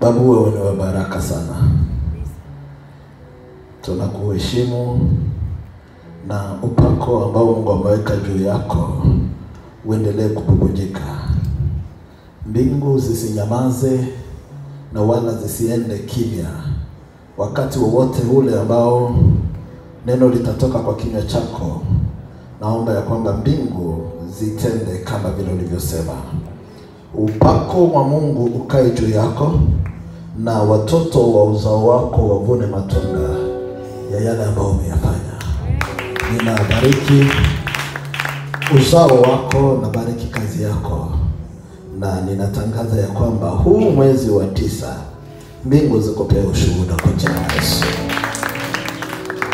Babu, wewe ni wa baraka sana. Tunakuheshimu na upako ambao Mungu ameweka juu yako uendelee kububujika. Mbingu zisinyamaze na wala zisiende kimya. Wakati wowote ule ambao neno litatoka kwa kinywa chako, naomba ya kwamba mbingu zitende kama vile ulivyosema. Upako wa Mungu ukae juu yako na watoto wa uzao wako wavune matunda ya yale ambayo umeyafanya. Ninabariki uzao wako, nabariki kazi yako, na ninatangaza ya kwamba huu mwezi wa 9 mbingu zikupea ushuhuda kwa jina la Yesu.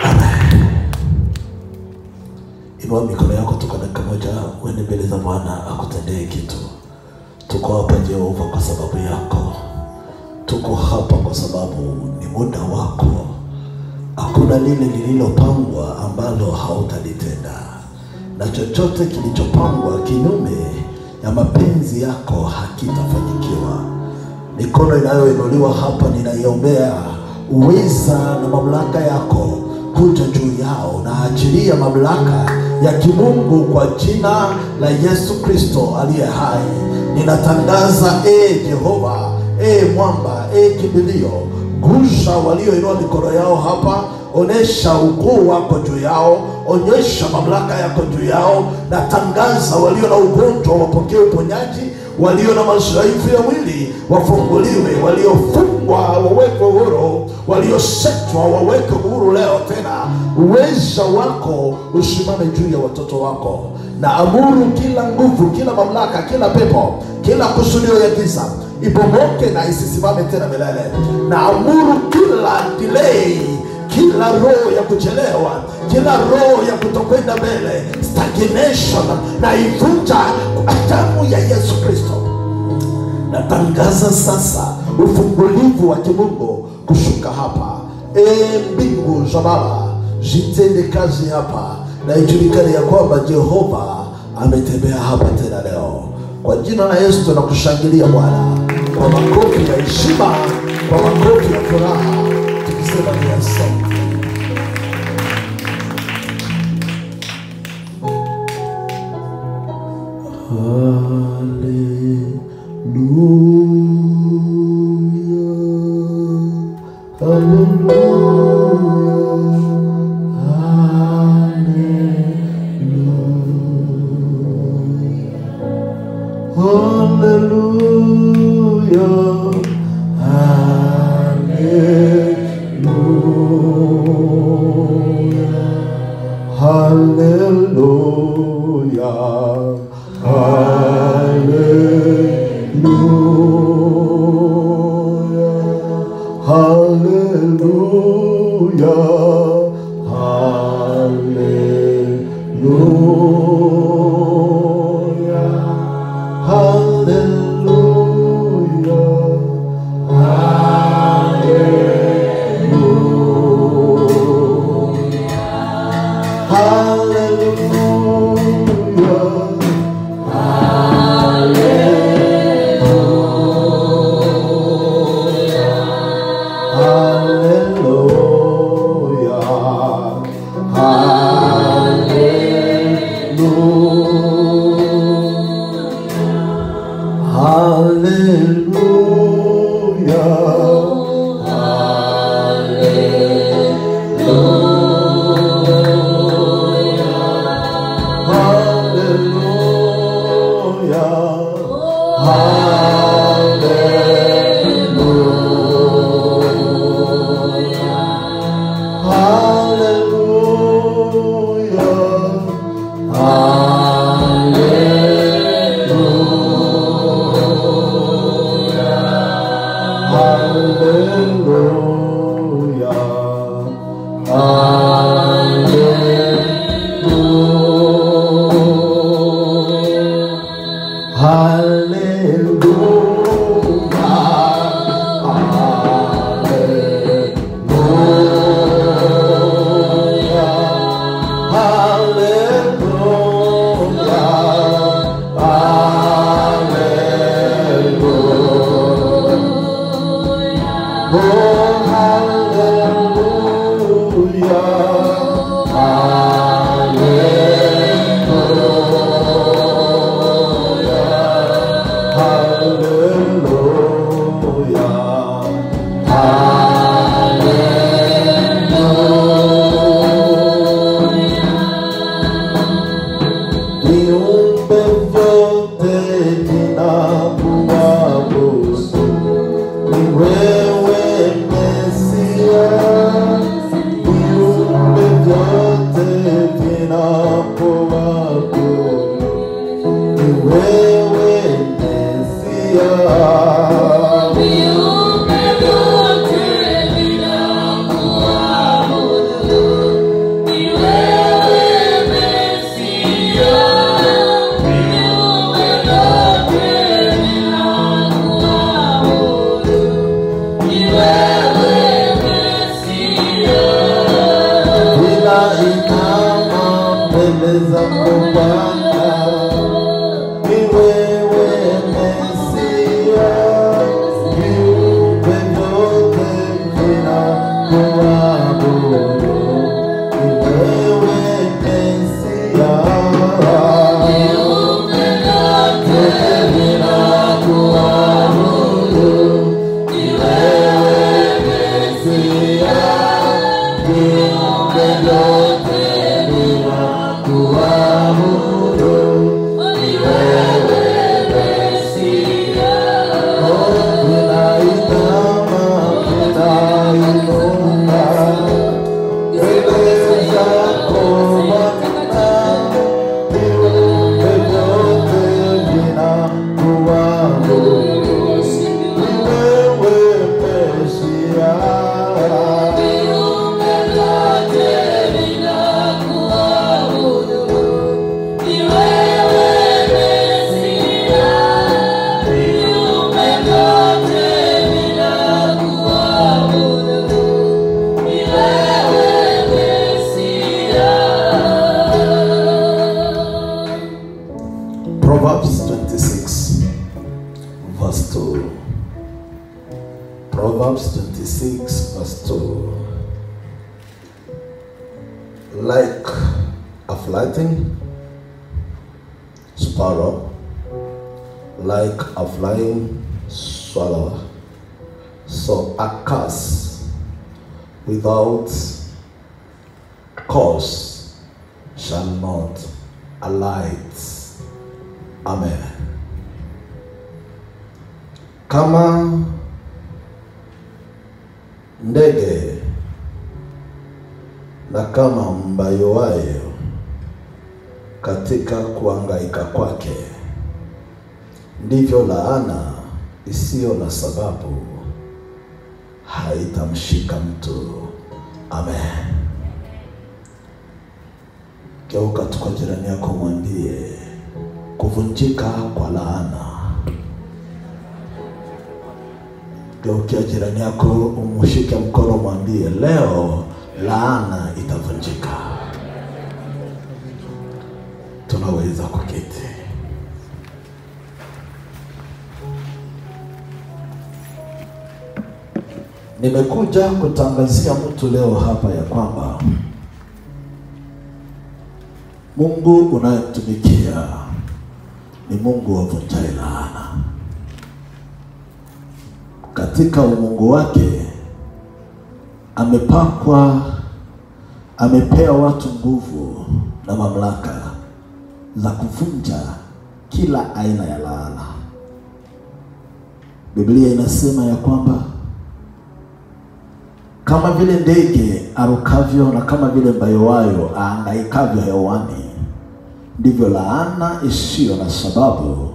Amen. Inua mikono yako, tuko dakika moja uende mbele za Bwana akutendee kitu. Tuko hapa Jehova kwa sababu yako. Tuko hapa kwa sababu ni muda wako. Hakuna lile lililopangwa ambalo hautalitenda, na chochote kilichopangwa kinyume ya mapenzi yako hakitafanyikiwa. Mikono inayoinuliwa hapa ninaiombea uweza na mamlaka yako kuja juu yao, na achilia mamlaka ya kimungu kwa jina la Yesu Kristo aliye hai. Ninatangaza Jehova, mwamba, kimbilio, gusha walioinua mikono yao hapa, onesha ukuu wako juu yao, onyesha mamlaka yako juu yao. Natangaza walio na ugonjwa wapokee uponyaji, walio na madhaifu ya mwili wafunguliwe, waliofungwa wawekwe huru, waliosetwa wawekwe huru leo tena. Uweza wako usimame juu ya watoto wako. Na amuru kila nguvu, kila mamlaka, kila pepo, kila kusudio ya giza ibomoke na isisimame tena milele. Na amuru kila delay, kila roho ya kuchelewa, kila roho ya kutokwenda mbele, stagnation, na ivunja kwa damu ya Yesu Kristo. Natangaza sasa ufungulivu wa kimungu kushuka hapa. Mbingu za Baba zitende kazi hapa, na ijulikane ya kwamba Jehova ametembea hapa tena leo. Kwa jina la Yesu tunakushangilia Bwana, kwa makofi ya heshima, kwa makofi ya furaha, tukisema ni asante. Hallelujah. Proverbs 26 verse 2. Proverbs 26 verse 2. Like a flying sparrow, like a flying swallow, so a curse without cause shall not alight. Amen. Kama ndege na kama mbayowayo katika kuhangaika kwake, ndivyo laana isiyo na sababu haitamshika mtu. Amen. Geuka tu kwa jirani yako mwambie, kuvunjika kwa laana. Geukia jirani yako umshike mkono mwambie, leo laana itavunjika. Tunaweza kuketi. Nimekuja kutangazia mtu leo hapa ya kwamba Mungu unayetumikia ni Mungu avunjaye laana. Katika umungu wake amepea watu nguvu na mamlaka za kuvunja kila aina ya laana. Biblia inasema ya kwamba kama vile ndege arukavyo na kama vile mbayowayo ahangaikavyo hewani, ndivyo laana isiyo na sababu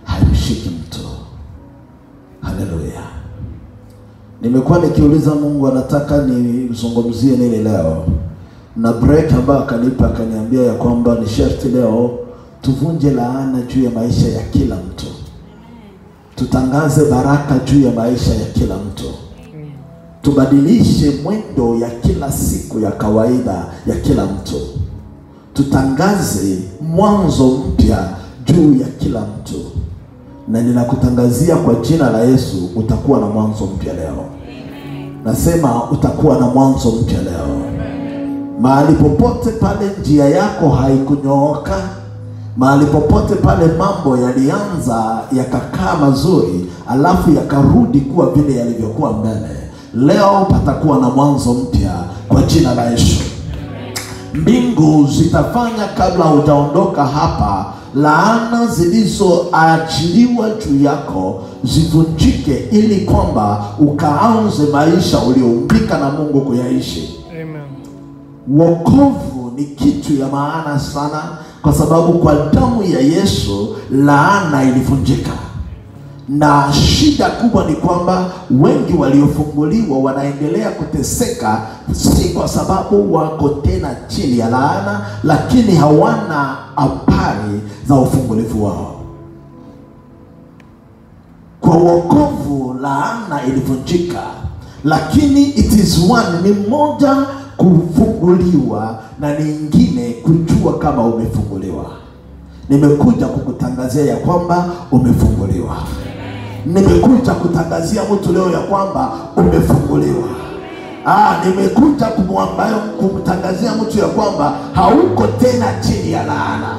haimshiki mtu. Haleluya. Nimekuwa nikiuliza Mungu anataka nizungumzie nini leo, na break ambayo akanipa akaniambia ya kwamba ni sharti leo tuvunje laana juu ya maisha ya kila mtu. Tutangaze baraka juu ya maisha ya kila mtu. Tubadilishe mwendo ya kila siku ya kawaida ya kila mtu. Tutangaze mwanzo mpya juu ya kila mtu. Na ninakutangazia kwa jina la Yesu utakuwa na mwanzo mpya leo. Nasema utakuwa na mwanzo mpya leo. Mahali popote pale njia yako haikunyooka, mahali popote pale mambo yalianza yakakaa mazuri alafu yakarudi kuwa vile yalivyokuwa mbele, leo patakuwa na mwanzo mpya kwa jina la Yesu. Mbingu zitafanya kabla hujaondoka hapa, laana zilizoachiliwa juu yako zivunjike, ili kwamba ukaanze maisha ulioumbika na Mungu kuyaishi. Amen. Wokovu ni kitu ya maana sana, kwa sababu kwa damu ya Yesu laana ilivunjika. Na shida kubwa ni kwamba wengi waliofunguliwa wanaendelea kuteseka, si kwa sababu wako tena chini ya laana, lakini hawana habari za ufungulivu wao. Kwa wokovu laana ilivunjika, lakini it is one, ni moja kufunguliwa na nyingine kujua kama umefunguliwa. Nimekuja kukutangazia ya kwamba umefunguliwa. Nimekuja kutangazia mtu leo ya kwamba umefunguliwa. Nimekuja kumtangazia mtu ya kwamba hauko tena chini ya laana.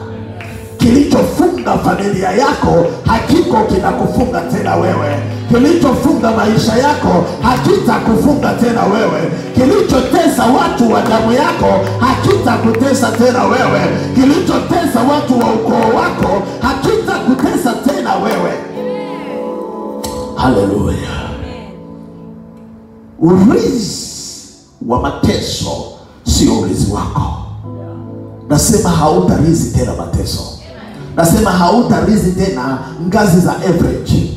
Kilichofunga familia yako hakiko kinakufunga tena wewe. Kilichofunga maisha yako hakitakufunga tena wewe. Kilichotesa watu wa damu yako hakitakutesa tena wewe. Kilichotesa watu wa ukoo wako hakitakutesa tena wewe. Haleluya. Urizi wa mateso sio urizi wako. Nasema hautarizi tena mateso. Nasema hautarizi tena ngazi za average.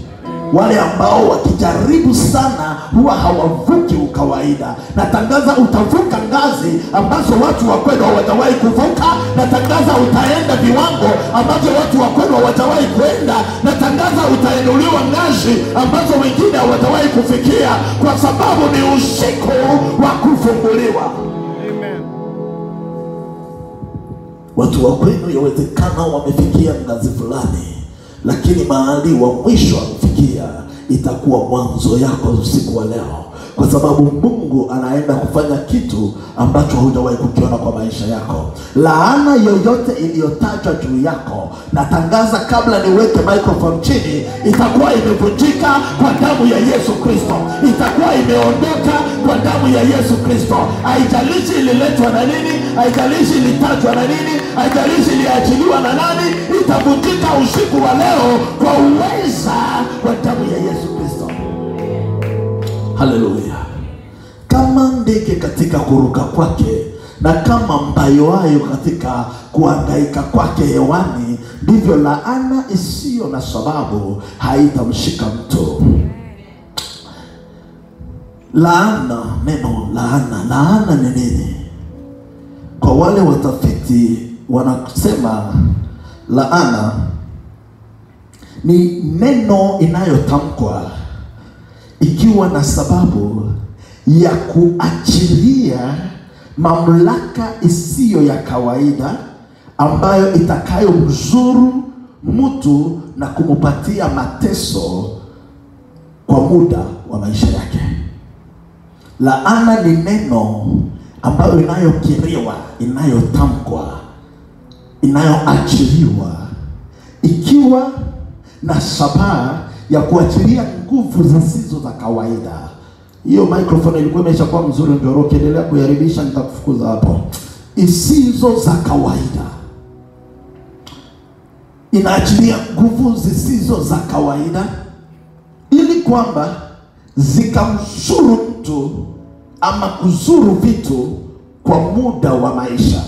Wale ambao wakijaribu sana huwa hawavuki ukawaida. Natangaza utavuka ngazi ambazo watu wa kwenu hawajawahi kuvuka. Natangaza utaenda viwango ambazo watu wa kwenu hawajawahi kwenda. Natangaza utainuliwa ngazi ambazo wengine hawajawahi kufikia, kwa sababu ni usiku wa kufunguliwa. Amen. Watu wa kwenu yawezekana wamefikia ngazi fulani, lakini mahali wa mwisho wamefikia itakuwa mwanzo yako usiku wa leo, kwa sababu Mungu anaenda kufanya kitu ambacho hujawahi kukiona kwa maisha yako. Laana yoyote iliyotajwa juu yako, natangaza kabla niweke microphone chini, itakuwa imevunjika kwa damu ya Yesu Kristo. Itakuwa imeondoka kwa damu ya Yesu Kristo. Haijalishi ililetwa na nini, haijalishi ilitajwa na nini, haijalishi iliachiliwa na nani, itavunjika usiku wa leo kwa uweza wa damu ya Yesu Kristo. Haleluya. Kama ndege katika kuruka kwake na kama mbayoayo katika kuhangaika kwake hewani, ndivyo laana isiyo na sababu haitamshika mtu. Laana, neno laana ni nini? Kwa wale watafiti wanasema laana ni neno inayotamkwa ikiwa na sababu ya kuachilia mamlaka isiyo ya kawaida ambayo itakayomzuru mtu na kumupatia mateso kwa muda wa maisha yake. Laana ni neno ambayo inayokiriwa, inayotamkwa, inayoachiliwa ikiwa na sababu ya kuachilia nguvu zisizo za kawaida. Hiyo microphone ilikuwa imeshakuwa mzuri, ndio ukiendelea kuharibisha nitakufukuza hapo. Isizo za kawaida. Inaachilia nguvu zisizo za kawaida ili kwamba zikamzuru mtu ama kuzuru vitu kwa muda wa maisha.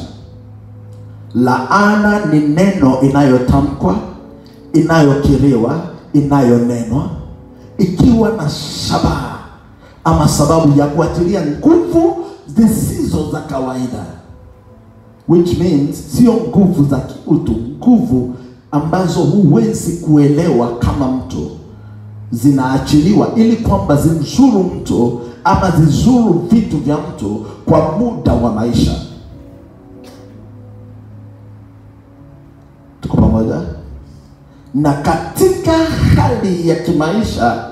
Laana ni neno inayotamkwa, inayokiriwa, inayonenwa ikiwa na sababu ama sababu ya kuachilia nguvu zisizo za kawaida, which means sio nguvu za kiutu, nguvu ambazo huwezi kuelewa kama mtu, zinaachiliwa ili kwamba zimzuru mtu ama zizuru vitu vya mtu kwa muda wa maisha. Tuko pamoja? Na katika hali ya kimaisha,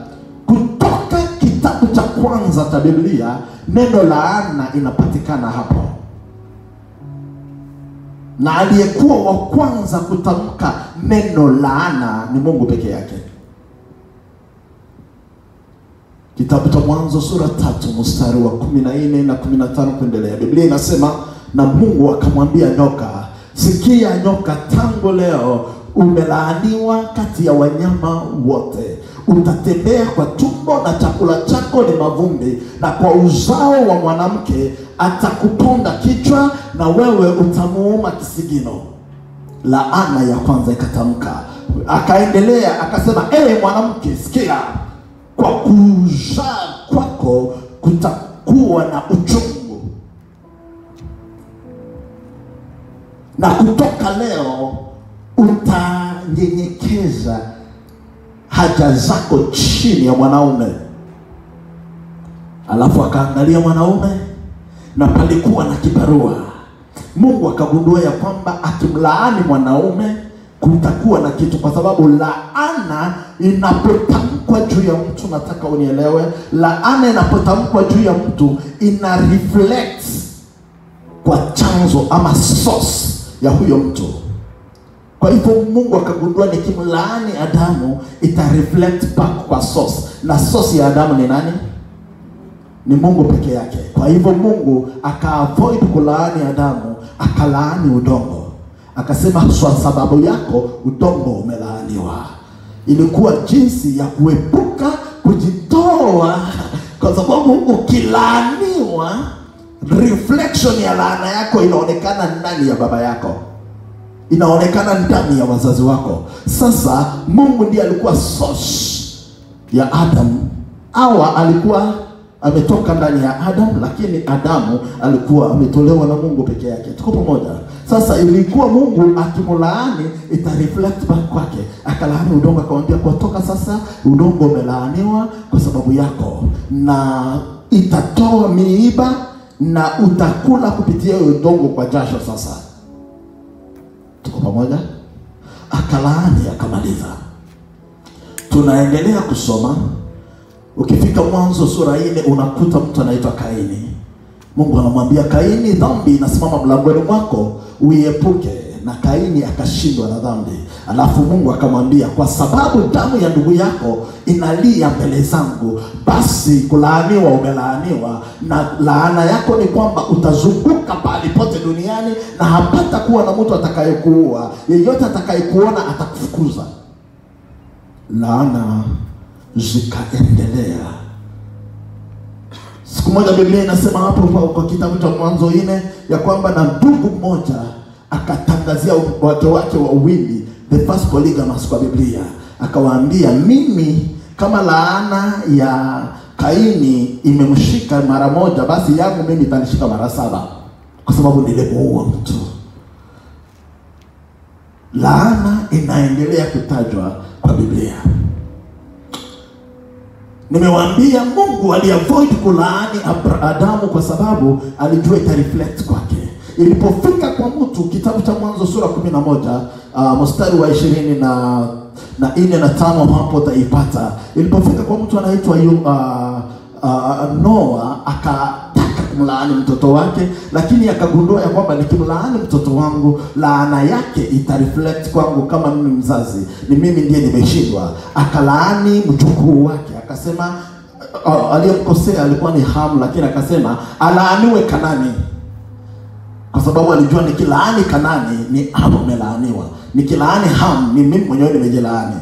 kutoka kitabu cha kwanza cha Biblia, neno laana inapatikana hapo. Na aliyekuwa wa kwanza kutamka neno laana ni Mungu peke yake. Kitabu cha Mwanzo sura 3 mstari wa 14 na 15 kuendelea. Biblia inasema, na Mungu akamwambia nyoka, sikia nyoka, tangu leo umelaaniwa kati ya wanyama wote. Utatembea kwa tumbo na chakula chako ni mavumbi, na kwa uzao wa mwanamke atakuponda kichwa na wewe utamuuma kisigino. Laana ya kwanza ikatamka. Akaendelea akasema, mwanamke, sikia, kwa kuzaa kwako kutakuwa na uchungu, na kutoka leo utanyenyekeza haja zako chini ya mwanaume. Alafu akaangalia mwanaume na palikuwa na kibarua. Mungu akagundua ya kwamba akimlaani mwanaume kutakuwa na kitu, kwa sababu laana inapotamkwa juu ya mtu, nataka unielewe, laana inapotamkwa juu ya mtu ina reflect kwa chanzo ama source ya huyo mtu. Kwa hivyo Mungu akagundua nikimlaani Adamu ita reflect back kwa source, na source ya Adamu ni nani? Ni Mungu peke yake. Kwa hivyo Mungu aka-avoid kulaani Adamu, akalaani udongo. Akasema kwa sababu yako udongo umelaaniwa. Ilikuwa jinsi ya kuepuka kujitoa, kwa sababu ukilaaniwa reflection ya laana yako inaonekana ndani ya baba yako, inaonekana ndani ya wazazi wako. Sasa Mungu ndiye alikuwa source ya Adam. Hawa alikuwa ametoka ndani ya Adam, lakini Adamu alikuwa ametolewa na Mungu peke yake. Tuko pamoja? Sasa ilikuwa Mungu akimlaani ita reflect back kwake. Akalaani udongo, akamwambia, kutoka sasa udongo umelaaniwa kwa sababu yako, na itatoa miiba na utakula kupitia udongo kwa jasho. Sasa tuko pamoja? Akalaani, akamaliza. Tunaendelea kusoma. Ukifika Mwanzo sura 4 unakuta mtu anaitwa Kaini. Mungu anamwambia Kaini, dhambi inasimama mlangoni mwako, uiepuke. Na Kaini akashindwa na dhambi. Alafu Mungu akamwambia, kwa sababu damu ya ndugu yako inalia mbele zangu, basi kulaaniwa umelaaniwa, na laana yako ni kwamba utazunguka pale pote duniani na hapata kuwa na mtu atakayekuua. Yeyote atakayekuona atakufukuza. Laana zikaendelea. Siku moja Biblia inasema hapo kwa kitabu cha Mwanzo 4 ya kwamba na ndugu mmoja akatangazia watu wake wawili, the first polygamous kwa Biblia, akawaambia, mimi kama laana ya Kaini imemshika mara moja, basi yangu mimi itanishika mara 7, kwa sababu nilimuua mtu. Laana inaendelea kutajwa kwa Biblia. Nimewaambia Mungu aliavoid kulaani Adamu kwa sababu alijua ita reflect kwake. Ilipofika kwa mtu, kitabu cha Mwanzo sura 11 mstari wa 20 na 4 na 5 hapo utaipata. Ilipofika kwa mtu anaitwa Noa, akataka kumlaani mtoto wake, lakini akagundua ya kwamba nikimlaani mtoto wangu laana yake ita reflect kwangu kama mimi mzazi, ni mimi ndiye nimeshindwa. Akalaani mjukuu wake, akasema aliyemkosea alikuwa ni Ham, lakini akasema alaaniwe Kanani, kwa sababu alijua nikilaani Kanani ni hapo umelaaniwa, nikilaani Ham ni mimi mwenyewe nimejilaani.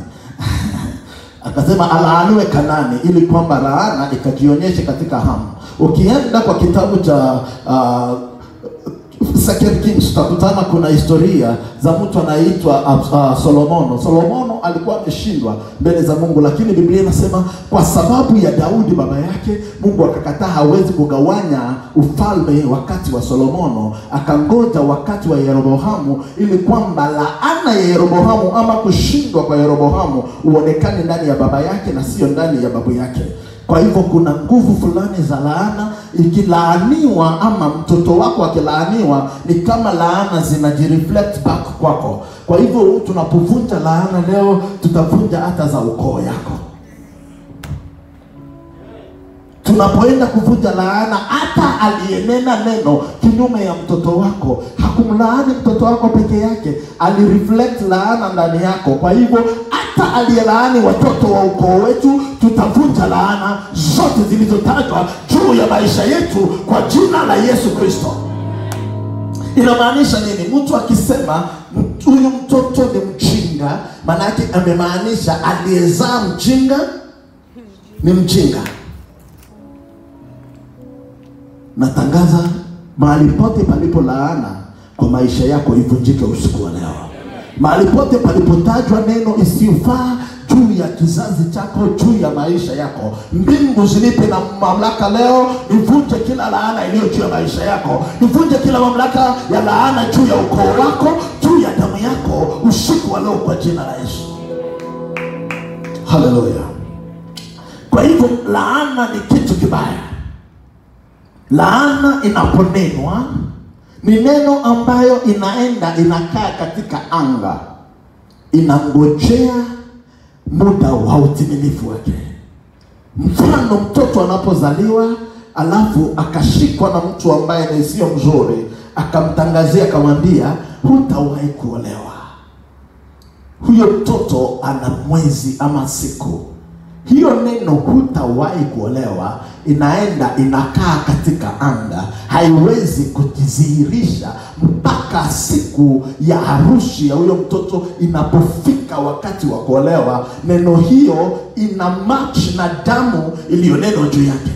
Akasema alaaniwe Kanani, ili kwamba laana ikajionyeshe katika Ham. Ukienda kwa kitabu cha Second Kings utakutana kuna historia za mtu anaitwa Solomono. Solomono alikuwa ameshindwa mbele za Mungu, lakini Biblia inasema kwa sababu ya Daudi baba yake, Mungu akakataa, hawezi kugawanya ufalme wakati wa Solomono. Akangoja wakati wa Yeroboamu, ili kwamba laana ya Yeroboamu ama kushindwa kwa Yeroboamu uonekane ndani ya baba yake na sio ndani ya babu yake. Kwa hivyo kuna nguvu fulani za laana. Ikilaaniwa ama mtoto wako akilaaniwa, ni kama laana zinajireflect back kwako. Kwa hivyo tunapovunja laana leo, tutavunja hata za ukoo yako. tunapoenda kuvunja laana, hata aliyenena neno kinyume ya mtoto wako hakumlaani mtoto wako peke yake, alireflect laana ndani yako. Kwa hivyo hata aliyelaani watoto wa ukoo wetu, tutavunja laana zote zilizotajwa juu ya maisha yetu kwa jina la Yesu Kristo. Inamaanisha nini? Mtu akisema huyu mtoto ni mjinga, maana yake amemaanisha aliyezaa mjinga ni mjinga. Natangaza mahali pote palipo laana kwa maisha yako ivunjike usiku wa leo. Mahali pote palipotajwa neno isiyofaa juu ya kizazi chako, juu ya maisha yako, mbingu zinipe na mamlaka leo nivunje kila laana iliyo juu ya maisha yako. Nivunje kila mamlaka ya laana juu ya ukoo wako, juu ya damu yako usiku wa leo kwa jina la Yesu. Haleluya. Kwa hivyo laana ni kitu kibaya. Laana inaponenwa ni neno ambayo inakaa katika anga, inangojea muda wa utimilifu wake. Mfano, mtoto anapozaliwa alafu akashikwa na mtu ambaye ni sio mzuri, akamtangazia akamwambia hutawahi kuolewa. Huyo mtoto ana mwezi ama siku. Hiyo neno hutawahi kuolewa inakaa katika anga, haiwezi kujidhihirisha mpaka siku ya harusi ya huyo mtoto inapofika wakati wa kuolewa. Neno hiyo ina match na damu iliyonenwa juu yake,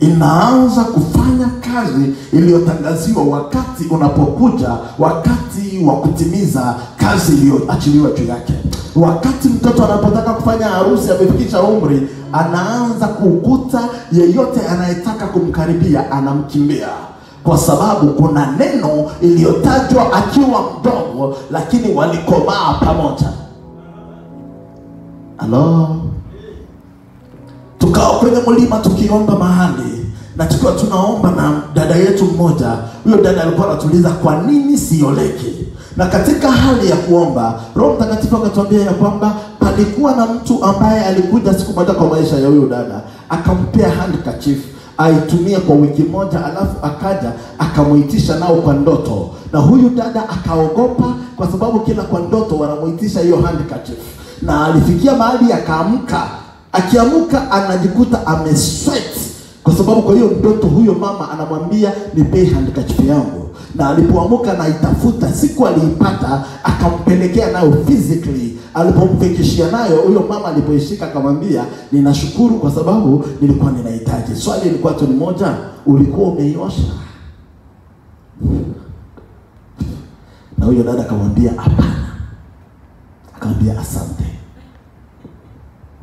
inaanza kufanya kazi iliyotangaziwa wakati unapokuja, wakati wa kutimiza kazi iliyoachiliwa juu yake. Wakati mtoto anapotaka kufanya harusi, amefikisha umri, anaanza kukuta yeyote anayetaka kumkaribia anamkimbia, kwa sababu kuna neno iliyotajwa akiwa mdogo, lakini walikomaa pamoja. Halo. Tukawa kwenye mlima tukiomba mahali, na tukiwa tunaomba na dada yetu mmoja. Huyo dada alikuwa anatuliza kwa nini sioleki. Na katika hali ya kuomba, Roho Mtakatifu akatuambia ya kwamba palikuwa na mtu ambaye alikuja siku moja kwa maisha ya huyo dada, akampea handkerchief aitumie kwa wiki moja, alafu akaja akamuitisha nao kwa ndoto. Na huyu dada akaogopa, kwa sababu kila kwa ndoto wanamuitisha hiyo handkerchief. Na alifikia mahali akaamka, akiamuka anajikuta amesweat, kwa sababu kwa hiyo ndoto huyo mama anamwambia nipe handkerchief yangu. Na alipoamuka na itafuta, siku aliipata, akampelekea nayo physically. Alipomfikishia nayo, huyo mama alipoishika akamwambia ninashukuru kwa sababu nilikuwa ninahitaji. Swali lilikuwa tu ni moja, ulikuwa umeiosha? Na huyo dada akamwambia hapana. Akamwambia asante,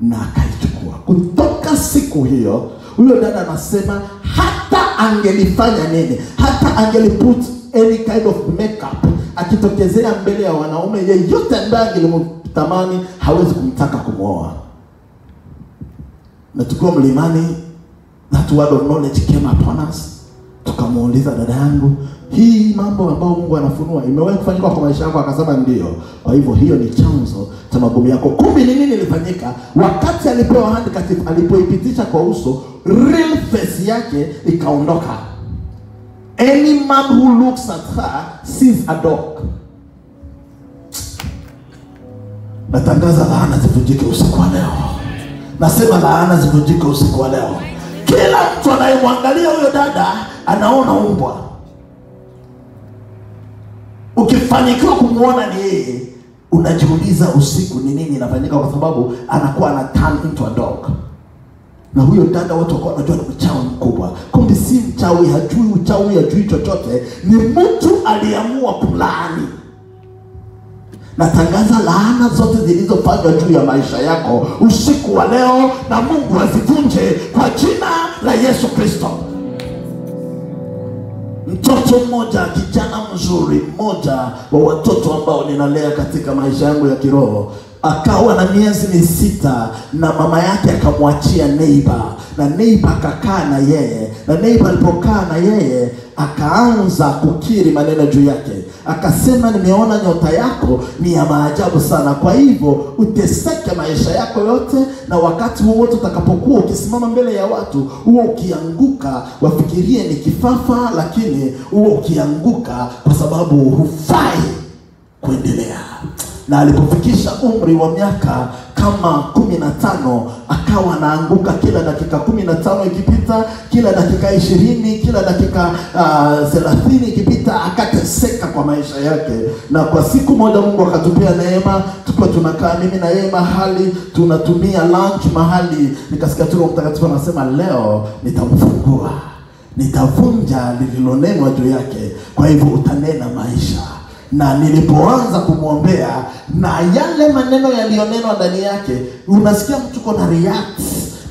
na akaichukua. Kutoka siku hiyo, huyo dada anasema hata angelifanya nini, hata angeliput any kind of makeup, akitokezea mbele ya wanaume yeyote ambaye angelimtamani, hawezi kumtaka kumwoa. Na tukiwa mlimani, that word of knowledge came upon us. Tukamuuliza dada yangu, hii mambo ambayo Mungu anafunua imewahi kufanyika kwa maisha yako? Akasema ndio. Kwa hivyo hiyo ni chanzo cha magumu yako. Kumbe ni nini ilifanyika? Wakati alipewa handkerchief, alipoipitisha kwa uso, real face yake ikaondoka. Any man who looks at her sees a dog. Natangaza laana zivunjike usiku wa leo. Nasema laana zivunjike usiku wa leo. Kila mtu anayemwangalia huyo dada anaona umbwa. Ukifanikiwa kumuona ni yeye, unajiuliza usiku ni nini inafanyika, kwa sababu anakuwa ana turn into a dog. Na huyo dada watu wako wanajua ni mchawi mkubwa. Kumbe si mchawi, hajui uchawi, hajui chochote. Ni mtu aliamua kulaani. Natangaza laana zote zilizofanywa juu ya maisha yako usiku wa leo, na Mungu azivunje kwa jina la Yesu Kristo. Mtoto mmoja, kijana mzuri mmoja wa watoto ambao ninalea katika maisha yangu ya kiroho, akawa na miezi 6 na mama yake akamwachia neighbor, na neighbor akakaa na yeye, na neighbor alipokaa na yeye akaanza kukiri maneno juu yake, akasema nimeona nyota yako ni ya maajabu sana, kwa hivyo uteseke maisha yako yote, na wakati wowote utakapokuwa ukisimama mbele ya watu, huo ukianguka wafikirie ni kifafa, lakini huo ukianguka kwa sababu hufai kuendelea. Na alipofikisha umri wa miaka kama 15 akawa anaanguka kila dakika 15 ikipita, kila dakika 20, kila dakika 30 ikipita, akateseka kwa maisha yake. Na kwa siku moja Mungu akatupia neema, tukiwa tunakaa mimi na yeye mahali tunatumia lunch mahali, nikasikia Roho Mtakatifu anasema leo nitamfungua, nitavunja lililonenwa juu yake, kwa hivyo utanena maisha. Na nilipoanza kumwombea na yale maneno yalionenwa ndani yake, unasikia mtu kona react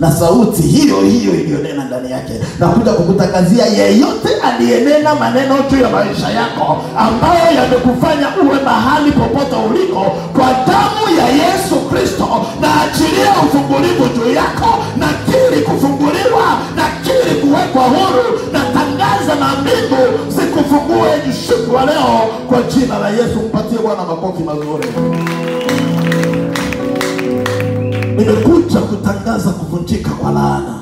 na sauti hiyo hiyo ilionena ndani yake, na kuja kukutangazia yeyote aliyenena maneno juu ya maisha yako ambayo yamekufanya uwe mahali popote uliko, kwa damu ya Yesu Kristo na achilia ufungulivu juu yako, na kiri kufunguliwa, na kiri kuwekwa huru, na tangaza na mbingu zikufungue usiku wa leo kwa jina la Yesu. Mpatie Bwana makofi mazuri. Nimekuja kutangaza kuvunjika kwa laana.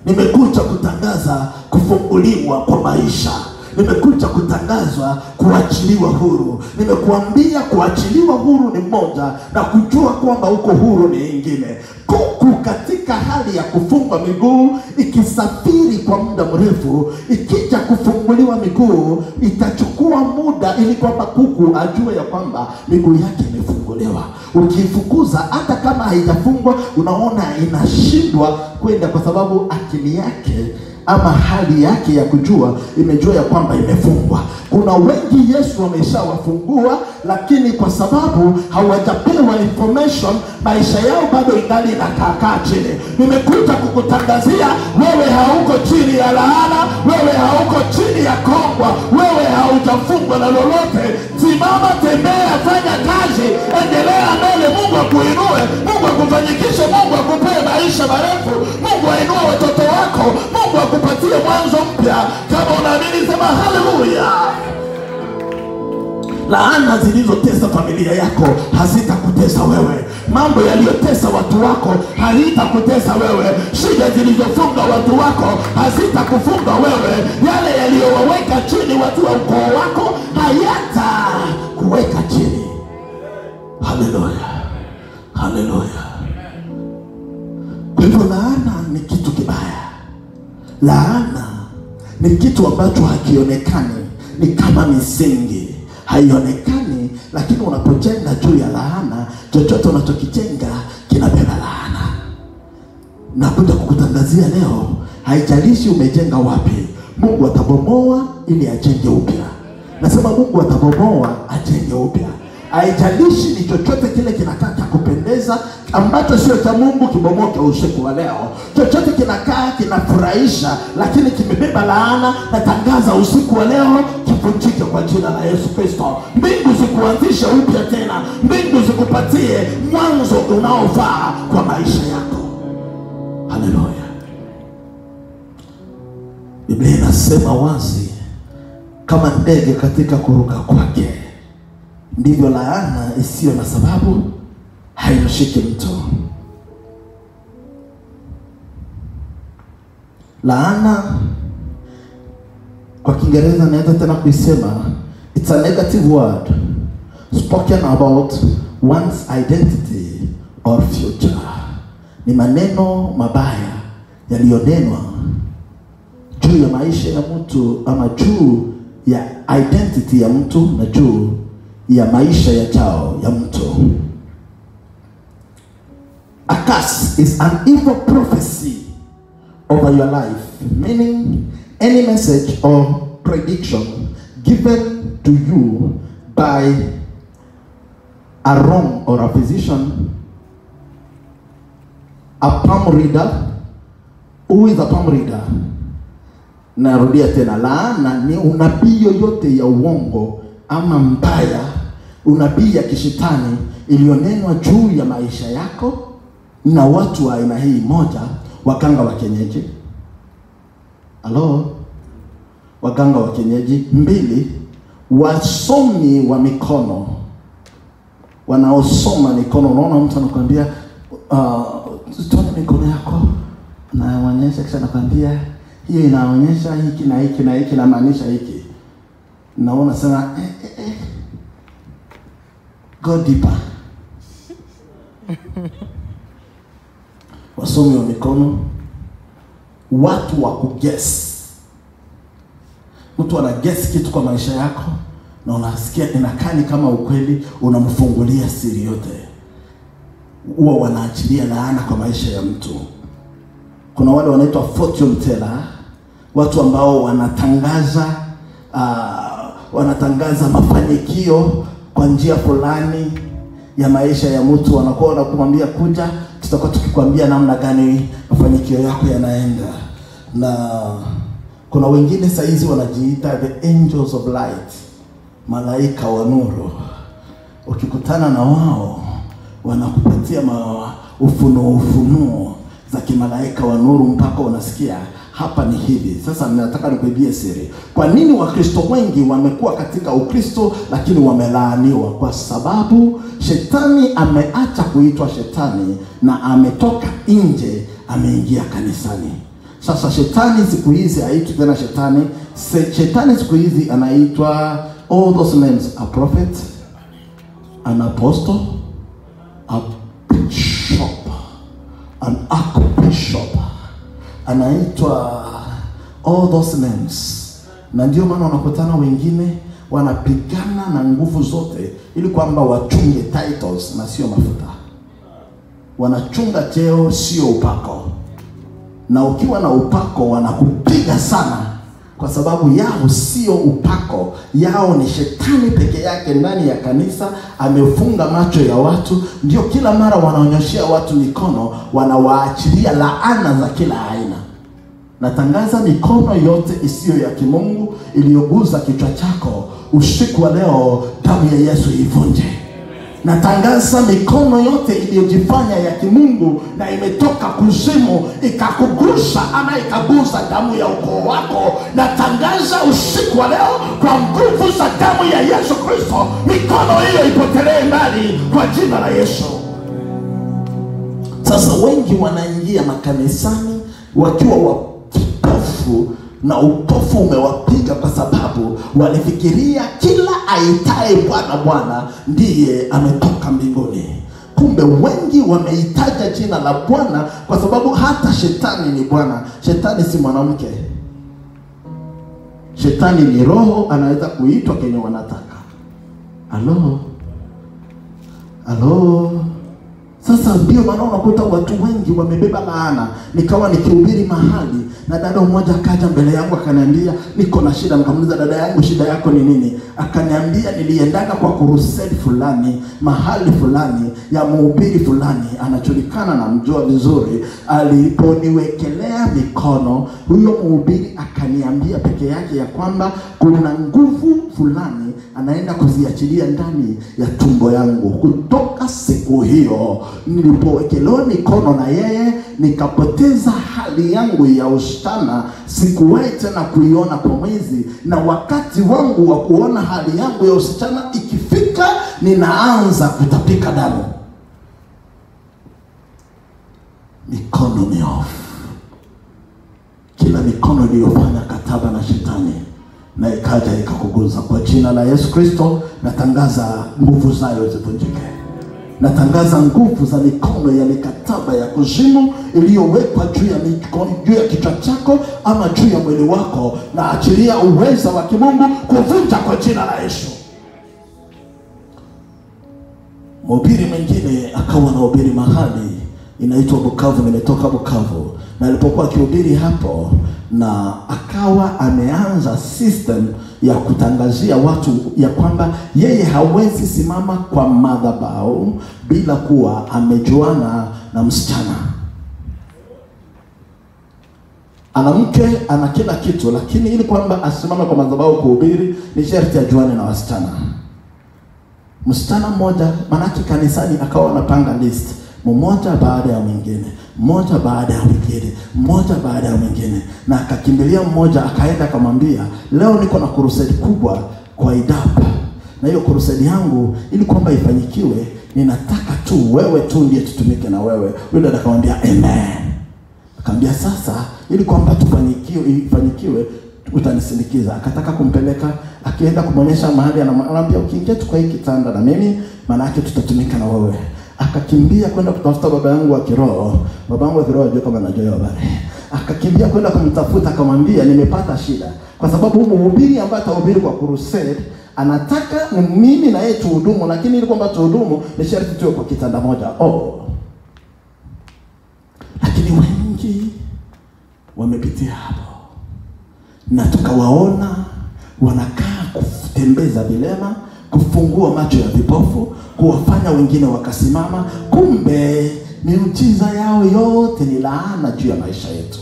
Nimekuja kutangaza kufunguliwa kwa maisha. Nimekuja kutangazwa kuachiliwa huru. Nimekuambia kuachiliwa huru ni moja, na kujua kwamba uko huru ni ingine. Kuku katika hali ya kufungwa miguu ikisafiri kwa muda mrefu, ikija kufunguliwa miguu itachukua muda ili kwamba kuku ajue ya kwamba miguu yake imefunguliwa. Ukifukuza hata kama haijafungwa, unaona inashindwa kwenda kwa sababu akili yake ama hali yake ya kujua imejua ya kwamba imefungwa. Kuna wengi Yesu ameshawafungua, lakini kwa sababu hawajapewa information, maisha yao bado ingali inakaa chini. Nimekuja kukutangazia wewe hauko chini ya laana, wewe hauko chini ya kongwa, wewe haujafungwa na lolote. Simama, tembea, fanya kazi, endelea mbele. Mungu akuinue, Mungu akufanyikishe, Mungu akupee maisha marefu, Mungu ainue watoto wako, Mungu akupatie mwanzo mpya. Kama unaamini sema haleluya. Laana zilizotesa familia yako hazitakutesa wewe. Mambo yaliyotesa watu wako hazitakutesa wewe. Shida zilizofunga watu wako hazitakufunga wewe. Yale yaliyowaweka chini watu wa ukoo wako hayatakuweka chini. Haleluya. Haleluya. Kwa hivyo laana ni kitu kibaya. Laana ni kitu ambacho hakionekani, ni kama misingi haionekani, lakini unapojenga juu ya laana, chochote unachokijenga kinabeba laana. Nakuja kukutangazia leo, haijalishi umejenga wapi, Mungu atabomoa ili ajenge upya. Nasema Mungu atabomoa ajenge upya. Haijalishi ni chochote kile kinakaa cha kupendeza ambacho sio cha Mungu, kibomoke usiku wa leo. Chochote kinakaa kinafurahisha lakini kimebeba laana, natangaza usiku wa leo kivunjike kwa jina la Yesu Kristo. Mbingu zikuanzishe upya tena, mbingu zikupatie mwanzo unaofaa kwa maisha yako. Haleluya. Biblia inasema wazi, kama ndege katika kuruka kwake, ndivyo laana isiyo na sababu haimshiki mtu. Laana kwa Kiingereza naweza tena kuisema, it's a negative word spoken about one's identity or future. Ni maneno mabaya yaliyonenwa juu ya maisha ya mtu, ama juu ya identity ya mtu, na juu ya maisha ya chao ya mtu. A curse is an evil prophecy over your life, meaning any message or prediction given to you by a wrong or a physician, a palm reader. Who is a palm reader? Narudia tena, laana ni unabii yoyote ya uongo ama mbaya unabii ya kishetani iliyonenwa juu ya maisha yako na watu wa aina hii: moja, waganga wa kienyeji. Halo, waganga wa kienyeji. Mbili, wasomi wa mikono, wanaosoma mikono. Unaona mtu anakuambia tuone mikono yako, na anaonyesha, kisha anakuambia hiyo inaonyesha hiki na hiki na hiki, na maanisha hiki. Naona sana go deeper. Wasomi wa mikono, watu wa kuguess. Mtu ana guess kitu kwa maisha yako na unasikia inakani kama ukweli, unamfungulia siri yote. Huwa wanaachilia laana kwa maisha ya mtu. Kuna wale wanaitwa fortune teller, watu ambao wanatangaza mafanikio kwa njia fulani ya maisha ya mtu. Wanakuwa wanakuambia kuja, tutakuwa tukikwambia namna gani mafanikio yako yanaenda. Na kuna wengine saizi wanajiita the angels of light, malaika wa nuru. Ukikutana na wao, wanakupatia ufunuo za kimalaika wa nuru, mpaka unasikia hapa ni hivi. Sasa nataka nikuibie siri. Kwa nini Wakristo wengi wamekuwa katika Ukristo lakini wamelaaniwa? Kwa sababu shetani ameacha kuitwa shetani na ametoka nje, ameingia kanisani. Sasa shetani siku hizi haitwi tena shetani. Shetani siku hizi anaitwa all those names: a prophet, an apostle, a bishop, an archbishop. Anaitwa all those names. Na ndio maana wanakutana wengine wanapigana na nguvu zote ili kwamba wachunge titles na sio mafuta. Wanachunga cheo, sio upako. Na ukiwa na upako wanakupiga sana, kwa sababu yao sio upako, yao ni shetani peke yake ndani ya kanisa. Amefunga macho ya watu, ndio kila mara wanaonyoshia watu mikono, wanawaachilia laana za kila aina. Natangaza mikono yote isiyo ya kimungu iliyoguza kichwa chako usiku wa leo, damu ya Yesu ivunje. Natangaza mikono yote iliyojifanya ya kimungu na imetoka kuzimu ikakugusa ama ikagusa damu ya ukoo wako. Natangaza usiku wa leo kwa nguvu za damu ya Yesu Kristo, mikono hiyo ipotelee mbali kwa jina la Yesu. Sasa wengi wanaingia makanisani wakiwa wapofu, na upofu umewapiga kwa sababu walifikiria kila aitaye Bwana Bwana ndiye ametoka mbinguni. Kumbe wengi wameitaja jina la Bwana kwa sababu hata shetani ni bwana. Shetani si mwanamke. Shetani ni roho, anaweza kuitwa kenye wanataka. Halo. Sasa ndio maana unakuta watu wengi wamebeba laana. Nikawa nikihubiri mahali na dada mmoja akaja mbele yangu akaniambia niko na shida. Nikamuuliza, dada yangu, shida yako ni nini? Akaniambia, niliendaka kwa crusade fulani mahali fulani ya mhubiri fulani anajulikana na mjua vizuri. Aliponiwekelea mikono, huyo mhubiri akaniambia peke yake ya kwamba kuna nguvu fulani anaenda kuziachilia ndani ya tumbo yangu. Kutoka siku hiyo nilipowekelewa mikono na yeye, nikapoteza hali yangu ya usichana. Sikuwahi tena kuiona kwa mwezi, na wakati wangu wa kuona hali yangu ya usichana ikifika, ninaanza kutapika damu. Mikono ni off. Kila mikono iliyofanya kataba na shetani na ikaja ikakuguza, kwa jina la Yesu Kristo natangaza nguvu zayo zivunjike. Natangaza nguvu za mikono ya mikataba ya kuzimu iliyowekwa juu ya kichwa chako ama juu ya mwili wako, na achilia uweza wa kimungu kuvunja kwa jina la Yesu. Mhubiri mwingine akawa anahubiri mahali inaitwa Bukavu. Nimetoka Bukavu, na alipokuwa akihubiri hapo, na akawa ameanza system ya kutangazia watu ya kwamba yeye hawezi simama kwa madhabahu bila kuwa amejuana na msichana. Ana mke, ana kila kitu, lakini ili kwamba asimame kwa madhabahu kuhubiri ni sharti ajuane na wasichana. Msichana mmoja, manake kanisani akawa anapanga list, mmoja baada ya mwingine, mmoja baada ya mwingine, mmoja baada ya mwingine, na akakimbilia mmoja, akaenda akamwambia, leo niko na crusade kubwa kwa idapa, na hiyo crusade yangu ili kwamba ifanyikiwe, ninataka tu wewe tu ndiye tutumike na wewe. Yule akamwambia amen. Akamwambia sasa ili kwamba ifanikiwe utanisindikiza. Akataka kumpeleka, akienda kumonyesha mahali, anamwambia ukiingia tu kwa hii kitanda na mimi, maana yake tutatumika na wewe. Akakimbia kwenda kutafuta baba yangu wa kiroho. Baba yangu wa kiroho ajue kama najua habari. Akakimbia kwenda kumtafuta, akamwambia nimepata shida, kwa sababu mhubiri ambaye atahubiri kwa crusade anataka mimi na yeye tuhudumu, lakini ili kwamba tuhudumu ni sharti tuwe kwa kitanda moja. Lakini wengi wamepitia hapo, na tukawaona wanakaa kutembeza vilema, kufungua macho ya vipofu, kuwafanya wengine wakasimama. Kumbe miujiza yao yote ni laana juu ya maisha yetu.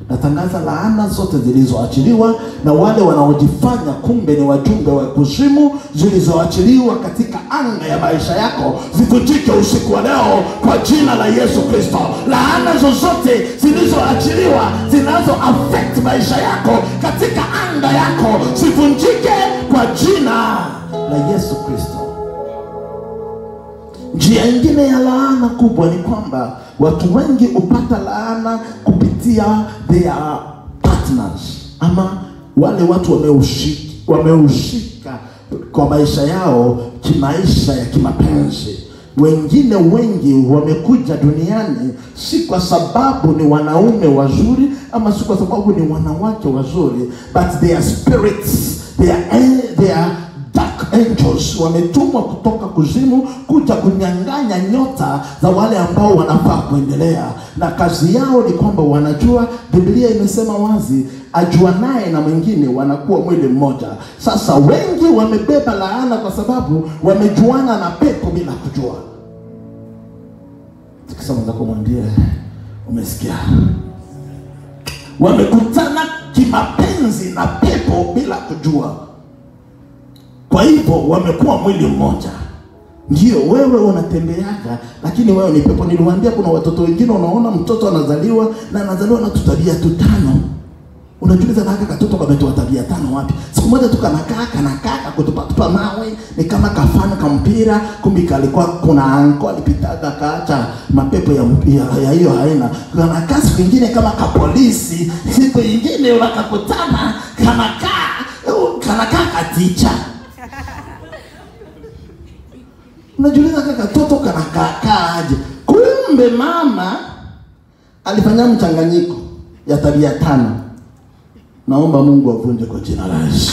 Natangaza laana zote zilizoachiliwa na wale wanaojifanya kumbe ni wajumbe wa kuzimu, zilizoachiliwa katika anga ya maisha yako, zivunjike usiku wa leo kwa jina la Yesu Kristo. Laana zozote zilizoachiliwa zinazo affect maisha yako katika anga yako, zivunjike kwa jina la Yesu Kristo. Njia nyingine ya laana kubwa ni kwamba watu wengi upata laana kupitia their partners, ama wale watu wameushika kwa maisha yao kimaisha ya kimapenzi. Wengine wengi wamekuja duniani si kwa sababu ni wanaume wazuri, ama si kwa sababu ni wanawake wazuri, but their spirits, their dark angels wametumwa kutoka kuzimu kuja kunyang'anya nyota za wale ambao wanafaa kuendelea. Na kazi yao ni kwamba wanajua, Biblia imesema wazi, ajuanaye na mwingine wanakuwa mwili mmoja. Sasa wengi wamebeba laana kwa sababu wamejuana na pepo bila kujua. Tukisema za kumwambia umesikia, wamekutana kimapenzi na pepo bila kujua. Kwa hivyo wamekuwa mwili mmoja. Ndio wewe unatembeaga, lakini wewe ni pepo. Niliwaambia kuna watoto wengine unaona mtoto anazaliwa na tabia tu 5. Unajiuliza haka katoto kametoa tabia 5 wapi? Siku moja tu kanakaa kutupa mawe, ni kama kafana kampira, kumbe kalikuwa kuna anko alipitaga kaacha mapepo ya hiyo haina. Kanakaa siku nyingine kama kapolisi, siku nyingine unakakutana kanakaa katicha. Unajiuliza kaka katoto kanakaa aje? Kumbe mama alifanya mchanganyiko ya tabia 5. Naomba Mungu avunje kwa jina la Yesu.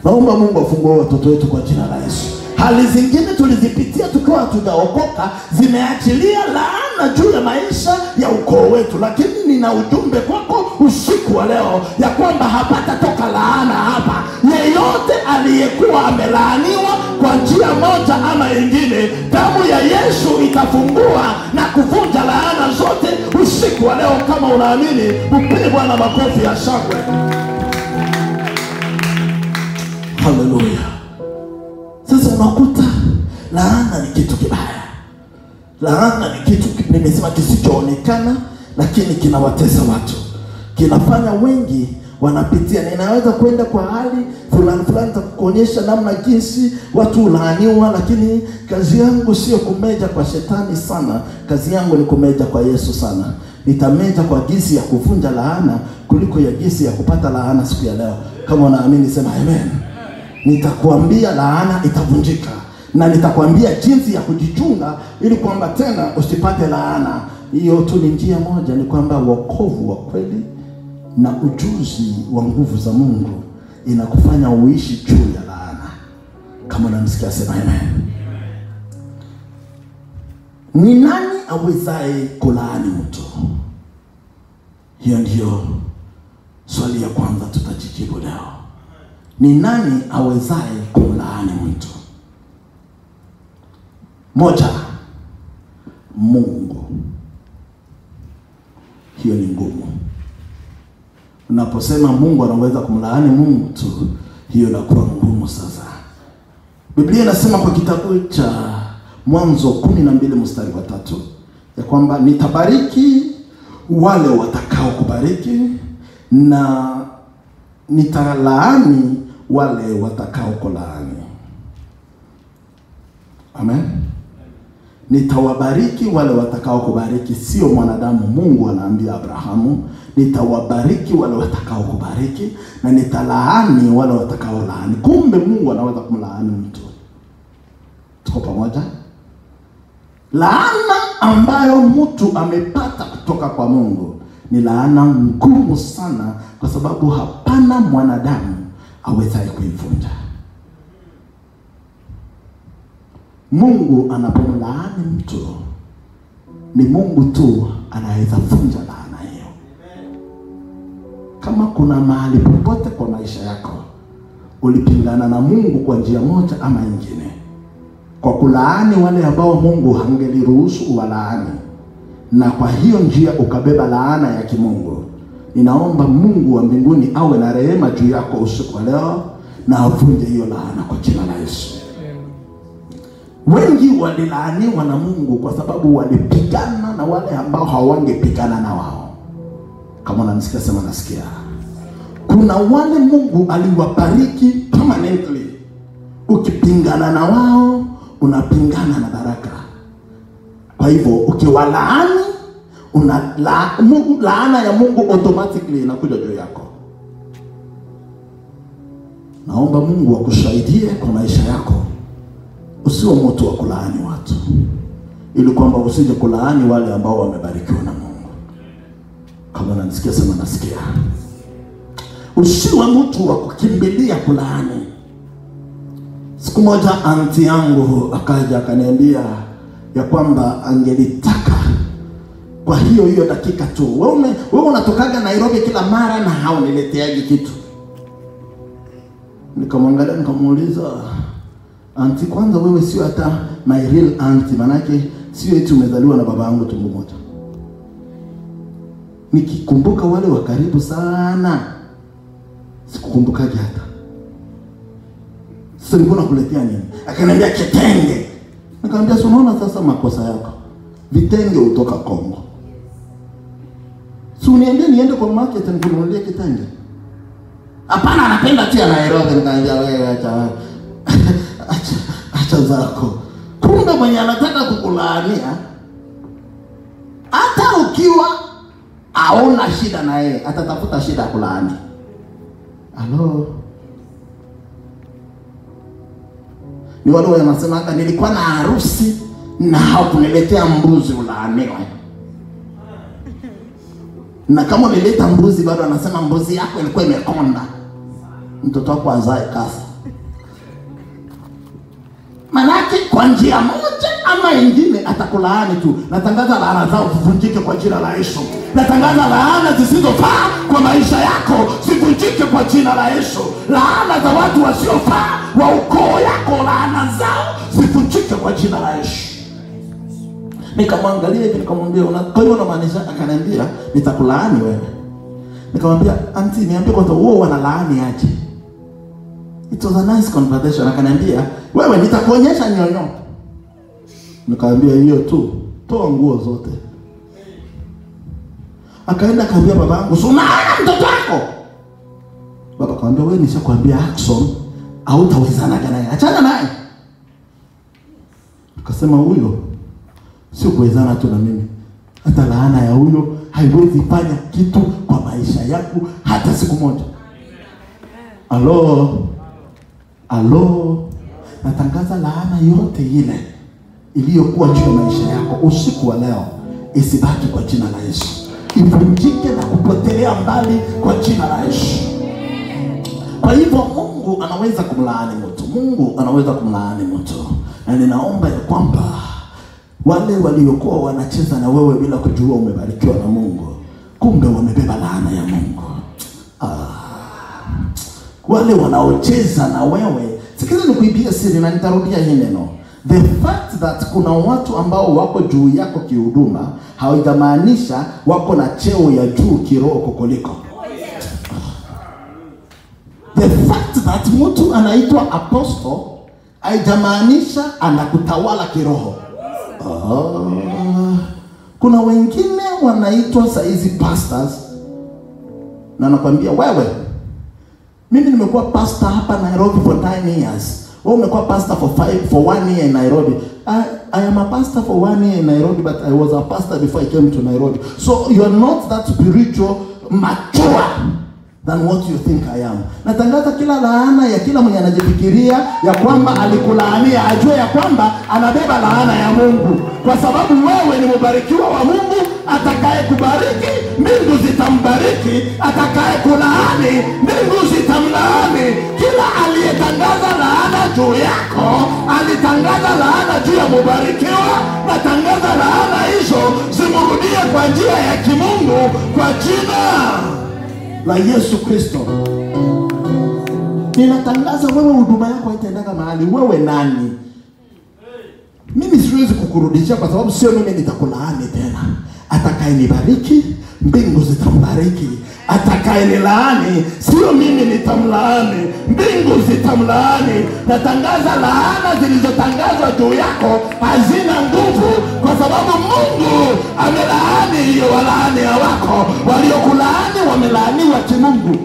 Naomba Mungu afungue watoto wetu kwa jina la Yesu. Hali zingine tulizipitia tukiwa hatujaokoka zimeachilia laana juu ya maisha ya ukoo wetu, lakini nina ujumbe kwako usiku wa leo ya kwamba hapata toka laana hapa. Yeyote aliyekuwa amelaaniwa kwa njia moja ama nyingine, damu ya Yesu itafungua na kuvunja laana zote usiku wa leo. Kama unaamini, mpige Bwana makofi ya shangwe. Hallelujah. Sasa unakuta laana ni kitu kibaya. Laana ni kitu nimesema kisichoonekana, lakini kinawatesa watu. Kinafanya wengi wanapitia. Ninaweza kwenda kwa hali fulani kuonyesha namna jinsi watu ulaaniwa, lakini kazi yangu sio kumeja kwa shetani sana. Kazi yangu ni kumeja kwa Yesu sana. Nitameja kwa jinsi ya kuvunja laana kuliko ya jinsi ya kupata laana siku ya leo. Kama unaamini sema amen. Nitakwambia laana itavunjika, na nitakwambia jinsi ya kujichunga ili kwamba tena usipate laana. Hiyo tu ni njia moja, ni kwamba wokovu wa kweli na ujuzi wa nguvu za Mungu inakufanya uishi juu ya laana. Kama unanisikia sema amen. Ni nani awezaye kulaani mtu? Hiyo ndio swali ya kwanza tutajibu leo. Ni nani awezaye kumlaani mtu? Moja, Mungu. Hiyo ni ngumu. Unaposema Mungu anaweza kumlaani mtu, hiyo inakuwa ngumu sasa. Biblia inasema kwa kitabu cha Mwanzo 12 mstari wa 3 ya kwamba nitabariki wale watakao kubariki na nitalaani wale watakao kulaani. Amen. Nitawabariki wale watakao kubariki, sio mwanadamu. Mungu anaambia Abrahamu, nitawabariki wale watakao kubariki na nitalaani wale watakao laani. Kumbe Mungu anaweza kumlaani mtu. Tuko pamoja? Laana ambayo mtu amepata kutoka kwa Mungu ni laana ngumu sana, kwa sababu hapana mwanadamu awezaye kuivunja. Mungu anapomlaani mtu, ni Mungu tu anaweza vunja laana hiyo. Kama kuna mahali popote kwa maisha yako ulipingana na Mungu kwa njia moja ama nyingine, kwa kulaani wale ambao Mungu hangeliruhusu uwalaani, na kwa hiyo njia ukabeba laana ya kimungu, ninaomba Mungu wa mbinguni awe na rehema juu yako usiku wa leo na avunje hiyo laana kwa jina la Yesu. Wengi walilaaniwa na Mungu kwa sababu walipigana na wale ambao hawangepigana na wao. Kama unanisikia sema nasikia. Kuna wale Mungu aliwabariki permanently. Ukipingana na wao unapingana na baraka. Kwa hivyo ukiwalaani laana ya Mungu automatically inakuja juu yako. Naomba Mungu akusaidie kwa maisha yako. Usiwe mtu wa kulaani watu, ili kwamba usije kulaani wale ambao wamebarikiwa na Mungu. Kama unanisikia sema nasikia. Usiwe mtu wa kukimbilia kulaani. Siku moja aunti yangu akaja akaniambia ya kwamba angelitaka kwa hiyo dakika tu, wewe unatokaga Nairobi kila mara na haunileteaje kitu. Nikamwangalia nikamuuliza, aunti, kwanza wewe sio hata my real aunti, manake sio eti umezaliwa na baba yangu tumbo moja. Nikikumbuka wale wa karibu sana, sikukumbukaje hata. Sasa nilikuwa nakuletea nini? Akaniambia kitenge. Nikamwambia unaona sasa makosa yako. Vitenge kutoka Kongo. Si uniambie niende kwa market nikununulie kitenge. Hapana, anapenda tu ya Nairobi. Nikamwambia wewe acha zako. Kumbe mwenye anataka kukulaania, hata ukiwa hauna shida na yeye, atatafuta shida kulaani. Halo. Ni wale wanasema hata nilikuwa na harusi na hakuniletea mbuzi ulaaniwe. Na kama unileta mbuzi bado anasema mbuzi yako ilikuwa imekonda. Mtoto wako azae kasa. Manake kwa njia moja ama nyingine atakulaani tu. Natangaza laana zao zivunjike kwa jina la Yesu. Natangaza laana zisizofaa kwa maisha yako zivunjike kwa jina la Yesu. Laana za watu wasiofaa wa ukoo yako, laana zao zivunjike kwa jina la Yesu. Nikamwangalia hivi nikamwambia, kwa hiyo unamaanisha? Akaniambia nitakulaani wewe. Nikamwambia, auntie, niambie kwanza wewe wanalaani aje? It was a nice conversation. Akaniambia, wewe nitakuonyesha nyonyo. Nikamwambia hiyo tu, toa nguo zote. Akaenda akaambia babangu, "Unaona mtoto wako?" Baba akamwambia, "Wewe nishakwambia Action hautawezana naye. Achana naye." Akasema, "Huyo sio kuwezana tu na mimi. Hata laana ya huyo haiwezi fanya kitu kwa maisha yangu hata siku moja." Alo. Natangaza laana yote ile iliyokuwa juu ya maisha yako usiku wa leo isibaki kwa jina la Yesu. Ivunjike na kupotelea mbali kwa jina la Yesu. Kwa hivyo Mungu anaweza kumlaani mtu. Mungu anaweza kumlaani mtu. Na ninaomba ya kwamba wale waliokuwa wanacheza na wewe bila kujua umebarikiwa na Mungu, kumbe wamebeba laana ya Mungu. Wale wanaocheza na wewe, sikiza nikuibia siri na nitarudia hii neno. The fact that kuna watu ambao wako juu yako kihuduma haijamaanisha wako na cheo ya juu kiroho kukuliko. The fact that mtu anaitwa apostle haijamaanisha anakutawala kiroho. Kuna wengine wanaitwa saizi pastors na nakwambia wewe, mimi nimekuwa pastor hapa Nairobi for 9 years. Wewe umekuwa pastor for 1 year in Nairobi. I am a pastor for 1 year in Nairobi, but I was a pastor before I came to Nairobi. So you are not that spiritual mature than what you think I am. Natangaza kila laana ya kila mwenye anajifikiria ya kwamba alikulaania ajue ya kwamba anabeba laana ya Mungu, kwa sababu wewe ni mbarikiwa wa Mungu. Atakaye kubariki mbingu zitambariki, atakaye kulaani mbingu zitamlaani. Kila aliyetangaza laana juu yako alitangaza laana juu ya mbarikiwa. Natangaza laana hizo zimrudie kwa njia ya kimungu kwa jina la Yesu Kristo. Ninatangaza wewe huduma yako haitaendaga mahali. Wewe nani? Mimi siwezi kukurudishia kwa sababu sio mimi nitakulaani tena. Atakaye nibariki mbingu zitambariki, atakaye nilaani sio mimi nitamlaani, mbingu zitamlaani. Natangaza laana zilizotangazwa juu yako hazina nguvu, kwa sababu Mungu amelaani hiyo walaani wako. Waliokulaani wamelaaniwa kimungu.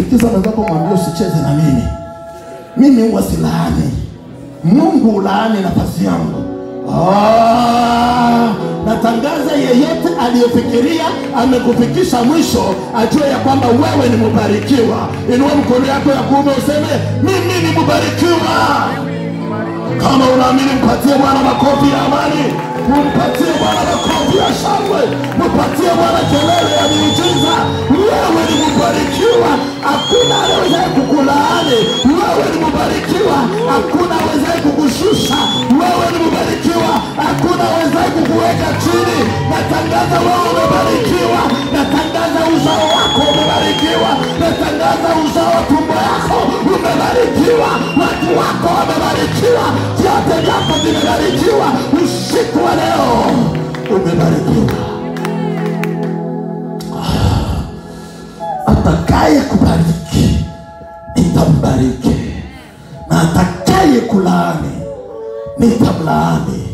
Ikiza nazako mwambie usicheze na mimi. Mimi huwa silaani, Mungu ulaani nafasi yangu. Natangaza yeyote aliyefikiria amekufikisha mwisho ajue ya kwamba wewe ni mbarikiwa. Inua mkono yako ya kuume useme mimi ni mbarikiwa. Kama unaamini mpatie Bwana makofi ya amani, mpatie Bwana makofi ya shangwe, mpatie Bwana kelele ya miujiza. Wewe ni mbarikiwa. Hakuna anayewezaye kukulaani. Wewe ni mbarikiwa. Hakuna anayewezaye kukushusha. Wewe ni mbarikiwa. Hakuna anayewezaye kukuweka chini. Natangaza wewe umebarikiwa. Natangaza uzao wako umebarikiwa. Natangaza uzao wa tumbo yako umebarikiwa. Watu wako wamebarikiwa. Vyote vyako vimebarikiwa. Usiku wa leo umebarikiwa. Atakaye kubariki nitambariki, na atakaye kulaani nitamlaani.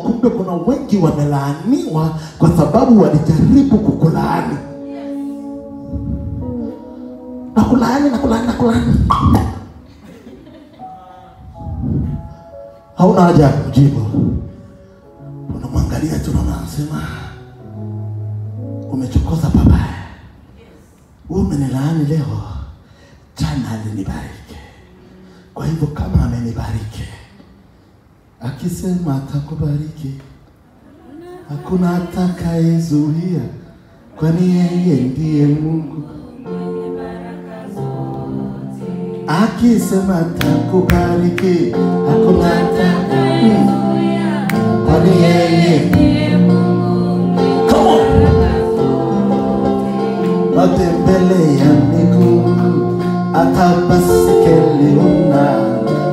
Kumbe kuna wengi wamelaaniwa kwa sababu walijaribu kukulaani. Nakulaani. Hauna haja ya kujibu. Unamwangalia tu na unasema umechokoza baba. Wewe umenilaani leo, jana alinibariki. Kwa hivyo kama amenibariki, akisema atakubariki, hakuna atakayezuia, kwani yeye ndiye Mungu. Akisema atakubariki, hakuna atakayezuia, kwani yeye ndiye Mungu. Come on. Matembele ya miguu atabasikeliuna,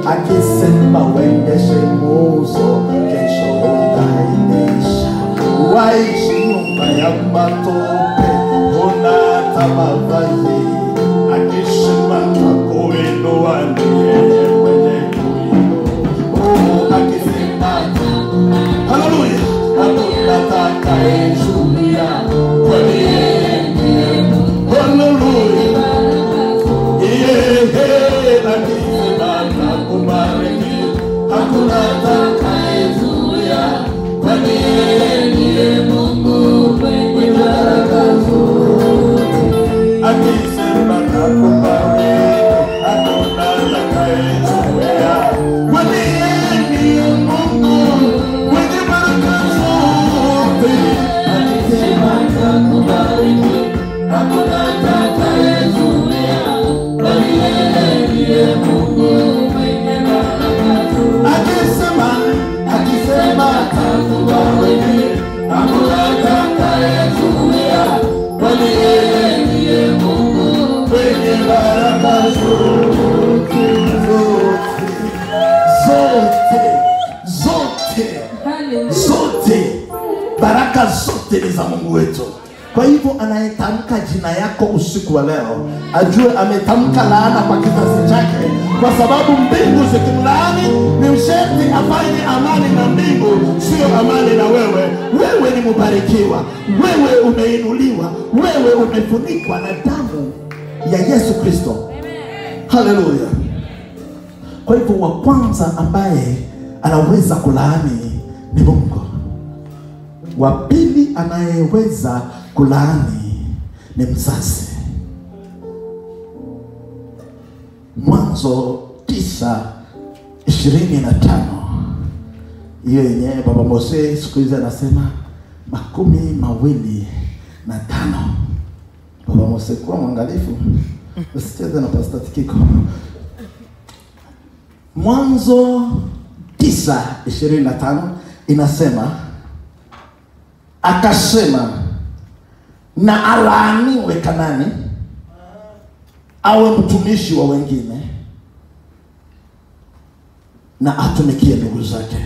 akisema wendeshe muzo, kesho utaendesha. Waishi nyumba ya matope, una tamavazi, akisema takuinua ndiye mwenye kuinua. Akisema haleluya, hakuna atakayezuia, kwani yeye ndiye Mungu. Haleluya. Akisema atakubariki, hakuna atakayezuia, kwani yeye ndiye Mungu mwenye baraka zote. Akisema atakubariki, hakuna atakayezuia, kwani yeye ndiye Mungu mwenye baraka zote. Akisema atakubariki, hakuna atakayezuia, kwani yeye ndiye Mungu mwenye baraka zote. Akisema atakubariki, hakuna atakayezuia, kwani yeye ndiye Mungu mwenye baraka zote. Zote baraka zote ni za Mungu wetu. Kwa hivyo anayetamka jina yako usiku wa leo ajue ametamka laana kwa kizazi chake, kwa sababu mbingu zikimlaani ni sharti afanye amani na mbingu, sio amani na wewe. Wewe ni mbarikiwa, wewe umeinuliwa, wewe umefunikwa na damu ya Yesu Kristo. Haleluya. Kwa hivyo wa kwanza ambaye anaweza kulaani ni Mungu. Wa pili anayeweza kulaani ni mzazi. Mwanzo 9:25. Hiyo yenyewe Baba Mose siku hizi anasema 25. Baba Mose, kwa mwangalifu usicheze na Pastor Tikiko. Mwanzo 9:25 inasema, akasema na alaaniwe Kanani awe mtumishi wa wengine na atumikie ndugu zake.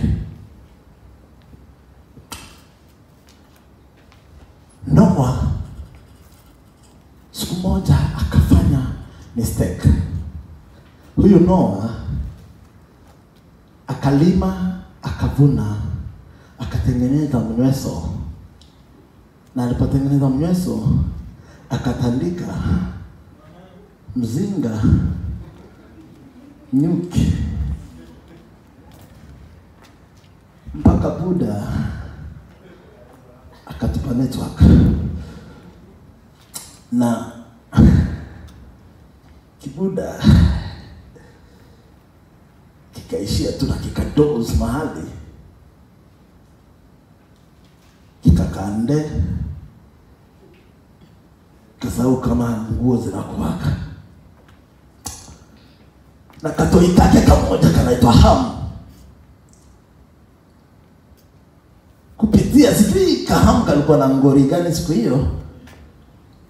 Noa siku moja akafanya mistake. Huyu Noa akalima, akavuna, akatengeneza mnyweso, na alipotengeneza mnyweso akatandika mzinga, nyuki, mpaka Buda akatupa network, na kibuda kikaishia tu na kikadozi mahali, kikakande, kasau kama nguo zinakuwaka, na katoi kake kamoja kanaitwa Hamu. Kupitia sijui Kahamu kalikuwa na ngori gani siku hiyo,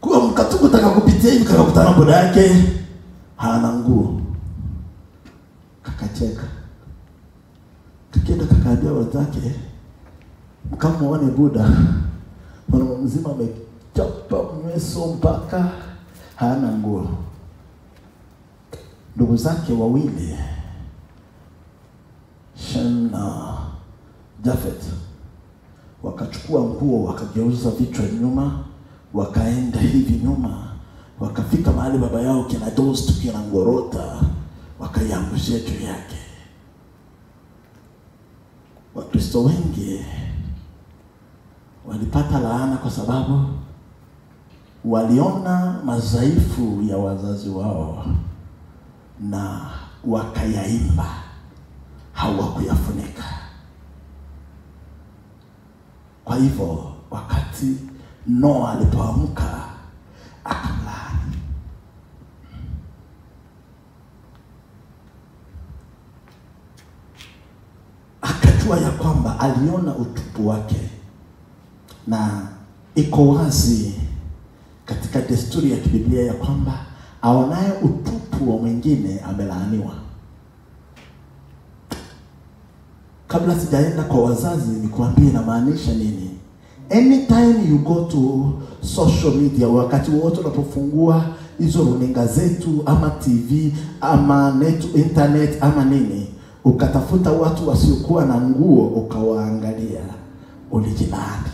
kwa mkatuku taka kupitia hivi kakakutana boda yake hana nguo. Kakacheka, kakienda kakaambia watu wake, mkamuone Buda mwana mzima amechapa mweso mpaka hana nguo. Ndugu zake wawili, Shem na Jafet, wakachukua nguo, wakageuza vichwa nyuma, wakaenda hivi nyuma, wakafika mahali baba yao kina Dostu kina Ngorota, wakaiangushia juu yake. Wakristo wengi walipata laana kwa sababu waliona madhaifu ya wazazi wao na wakayaimba, hawakuyafunika. Kwa hivyo wakati Noa alipoamka akamlaani. Akajua ya kwamba aliona utupu wake, na iko wazi katika desturi ya kibiblia ya kwamba aonaye utupu wa mwingine amelaaniwa. Kabla sijaenda kwa wazazi nikuambie na maanisha nini. Anytime you go to social media, wakati wote unapofungua hizo runinga zetu ama TV ama internet ama nini, ukatafuta watu wasiokuwa na nguo ukawaangalia, ulijilaani.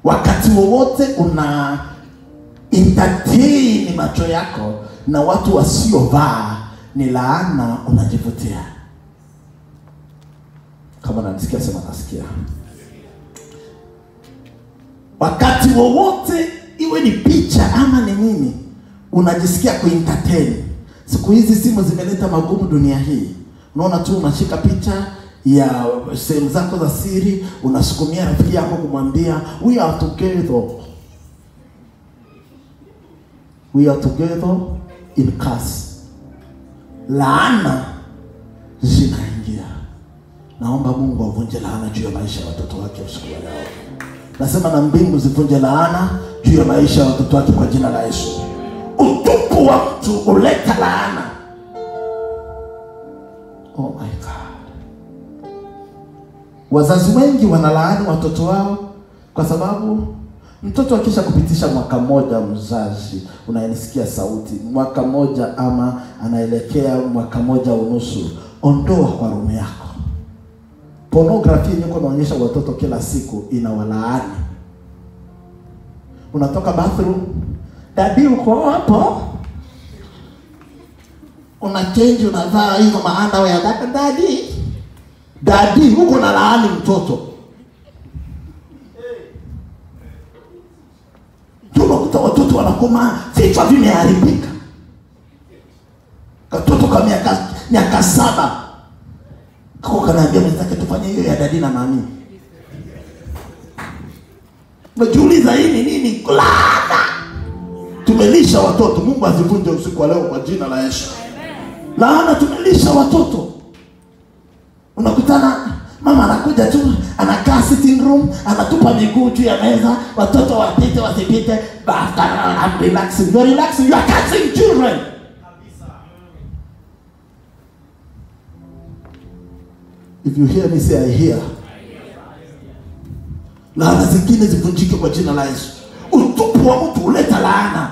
Wakati wowote una entertain macho yako na watu wasiovaa, ni laana unajivutia. Kama nanisikia sema nasikia. Wakati wowote iwe ni picha ama ni nini, unajisikia kuentertain. Siku hizi simu zimeleta magumu dunia hii. Unaona tu unashika picha ya sehemu zako za siri, unasukumia rafiki yako kumwambia we are together. We are together in curse. Laana zinaingia. Naomba Mungu avunje laana juu ya maisha ya watoto wake usiku wa leo. Nasema na mbingu zivunje laana juu ya maisha ya watoto wake kwa jina la Yesu. Utupu wa mtu uleta laana. Oh my God. Wazazi wengi wanalaani watoto wao kwa sababu mtoto akisha kupitisha mwaka mmoja, mzazi unayenisikia sauti, mwaka mmoja ama anaelekea mwaka mmoja unusu, ondoa kwa roho yako. Pornography yenyewe inaonyesha watoto kila siku, inawalaani. Unatoka bathroom, daddy uko hapo, una change, unavaa hizo maandao ya daddy huko na laani mtoto. Tunakuta watoto wanakoma vichwa vimeharibika. Katoto kama miaka 7 kako kanaambia mwenzake tufanye hiyo ya daddy na mami. Unajiuliza hii ni nini? Laana. Tumelisha watoto. Mungu azivunje usiku wa leo kwa jina la Yesu. Laana, tumelisha watoto. Unakutana mama anakuja tu, anakaa sitting room, anatupa miguu juu ya meza, watoto wapite wasipite, basta, I'm relaxing. You're relaxing, you are catching children. If you hear me, say I hear. Laana zingine zivunjike kwa jina la Yesu. Utupu wa mtu uleta laana.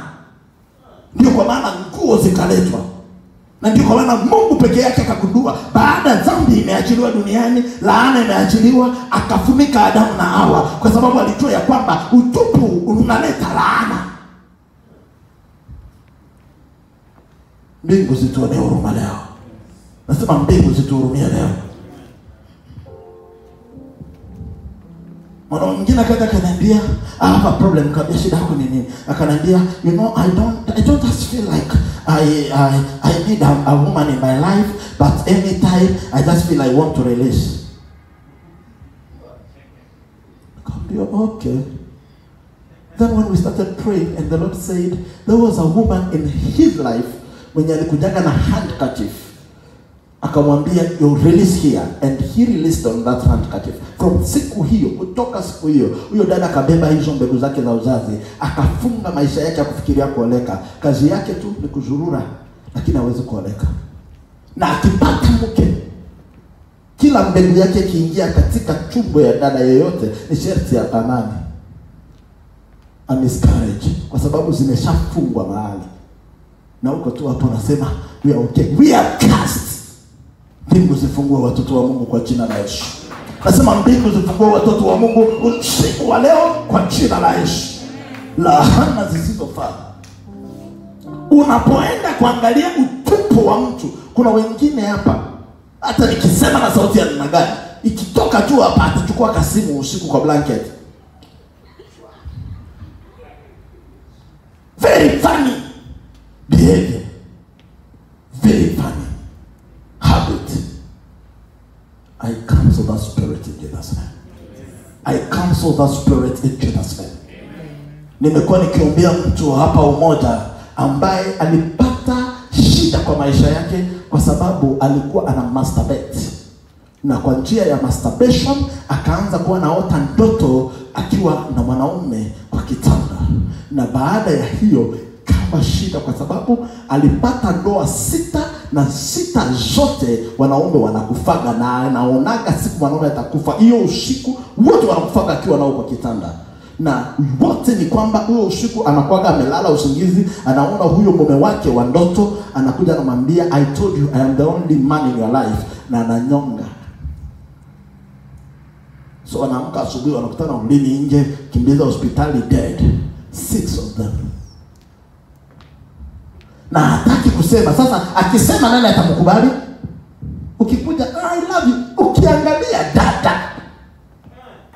Ndio kwa maana nguo zikaletwa. Na ndio kwa maana Mungu peke yake akagundua baada dhambi imeachiliwa duniani, laana imeachiliwa, akafunika Adamu na Hawa kwa sababu alijua ya kwamba utupu unaleta laana. Mbingu zituonee huruma leo. Nasema mbingu zituhurumie leo. Mwana mwingine akaniambia, I have a problem, kabla shida yako ni nini? Akaniambia, you know, I don't just feel like I need a woman in my life, but anytime I just feel I want to release. Okay. Then when we started praying and the Lord said there was a woman in his life mwenye alikujaga na handkerchief. Akamwambia you release here, and he released on that handkerchief. From siku hiyo, kutoka siku hiyo, huyo dada akabeba hizo mbegu zake za uzazi, akafunga maisha yake ya kufikiria kuoleka. Kazi yake tu ni kuzurura, lakini hawezi kuoleka. Na akipata mke, kila mbegu yake kiingia katika tumbo ya dada yeyote ni sharti ya amani. A miscarriage, kwa sababu zimeshafungwa mahali. Na uko tu hapo nasema we are okay, we are cast. Mbingu zifungue watoto wa Mungu kwa jina la Yesu. Nasema mbingu zifungue watoto wa Mungu usiku wa leo kwa jina la Yesu. Laana zisizofaa. Unapoenda kuangalia utupu wa mtu, kuna wengine hapa hata nikisema na sauti ya namna gani, ikitoka tu hapa atachukua kasimu usiku kwa blanket. Very funny behavior. Very funny habit. I cancel that spirit in Jesus' name. I cancel that spirit in Jesus' name. Nimekuwa nikiombea mtu hapa umoja ambaye alipata shida kwa maisha yake kwa sababu alikuwa ana masturbate. Na kwa njia ya masturbation akaanza kuwa naota ndoto akiwa na mwanaume kwa kitanda. Na baada ya hiyo kama shida kwa sababu alipata ndoa 6 na 6 zote wanaume wanakufaga, na anaonaga siku mwanaume atakufa hiyo usiku wote wanakufaga akiwa nao kwa kitanda. Na wote ni kwamba huyo usiku anakuwa amelala usingizi, anaona huyo mume wake wa ndoto, anakuja anamwambia I told you I am the only man in your life, na ananyonga. So anaamka asubuhi wanakutana ulimi nje, kimbiza hospitali, dead 6 of them. Na hataki kusema. Sasa akisema nani atamkubali? Ukikuja I love you, ukiangalia dada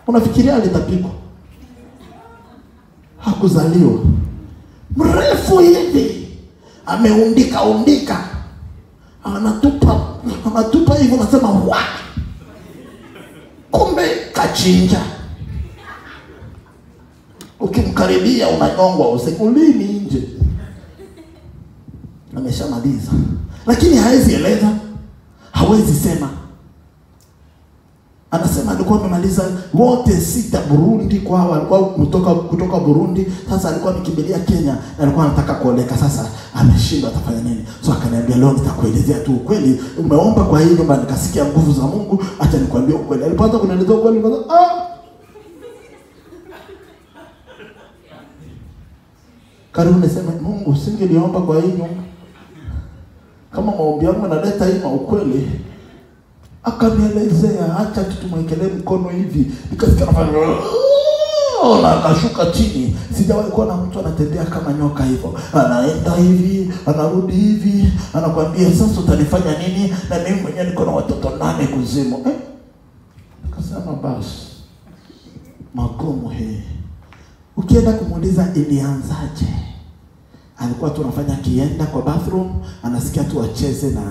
unafikiria alitapikwa. Hakuzaliwa. Mrefu hivi, ameundika. Anatupa hivyo, nasema wa. Kumbe kachinja. Ukimkaribia unanyongwa usikulini nje. Ameshamaliza. Lakini hawezi eleza, hawezi sema. Anasema alikuwa amemaliza wote 6 Burundi kwao, alikuwa kutoka Burundi. Sasa alikuwa amekimbilia Kenya na alikuwa anataka kuoleka. Sasa ameshindwa atafanya nini? So akaniambia, leo nitakuelezea tu ukweli. Umeomba kwa hii nyumba nikasikia nguvu za Mungu, acha nikwambie ukweli. Alipoanza kunielezea ukweli nikasema karibu niseme, Mungu usingeniomba kwa hii nyumba. Kama maombi yangu yanaleta hii ukweli. Akanielezea, acha tutumwekelee mkono hivi. Nikasikia nafanya na akashuka chini. Sijawahi kuwa na mtu anatembea kama nyoka hivyo. Anaenda hivi, anarudi hivi, anakuambia sasa utanifanya nini? Na mimi mwenyewe niko na watoto 8 kuzimu. Nikasema basi magumu hii. Ukienda kumuuliza ilianzaje, alikuwa tu anafanya kienda kwa bathroom, anasikia tu acheze na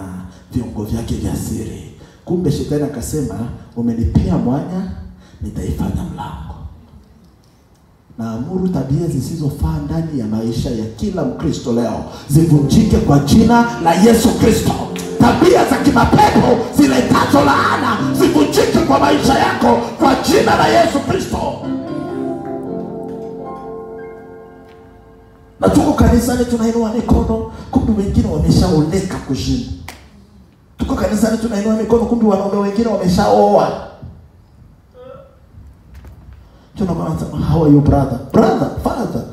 viungo vyake vya siri. Kumbe shetani akasema, umenipea mwanya, nitaifanya mlango. Na amuru tabia zisizofaa ndani ya maisha ya kila Mkristo leo zivunjike kwa jina la Yesu Kristo. Tabia za kimapepo ziletazo laana zivunjike kwa maisha yako kwa jina la Yesu Kristo. Na tuko kanisani tunainua mikono, kumbe wengine wameshaoleka kuzimu. Tuko kanisani tunainua mikono, kumbe wanaume wengine wameshaoa. Tunasema, how are you brother? Brother, father.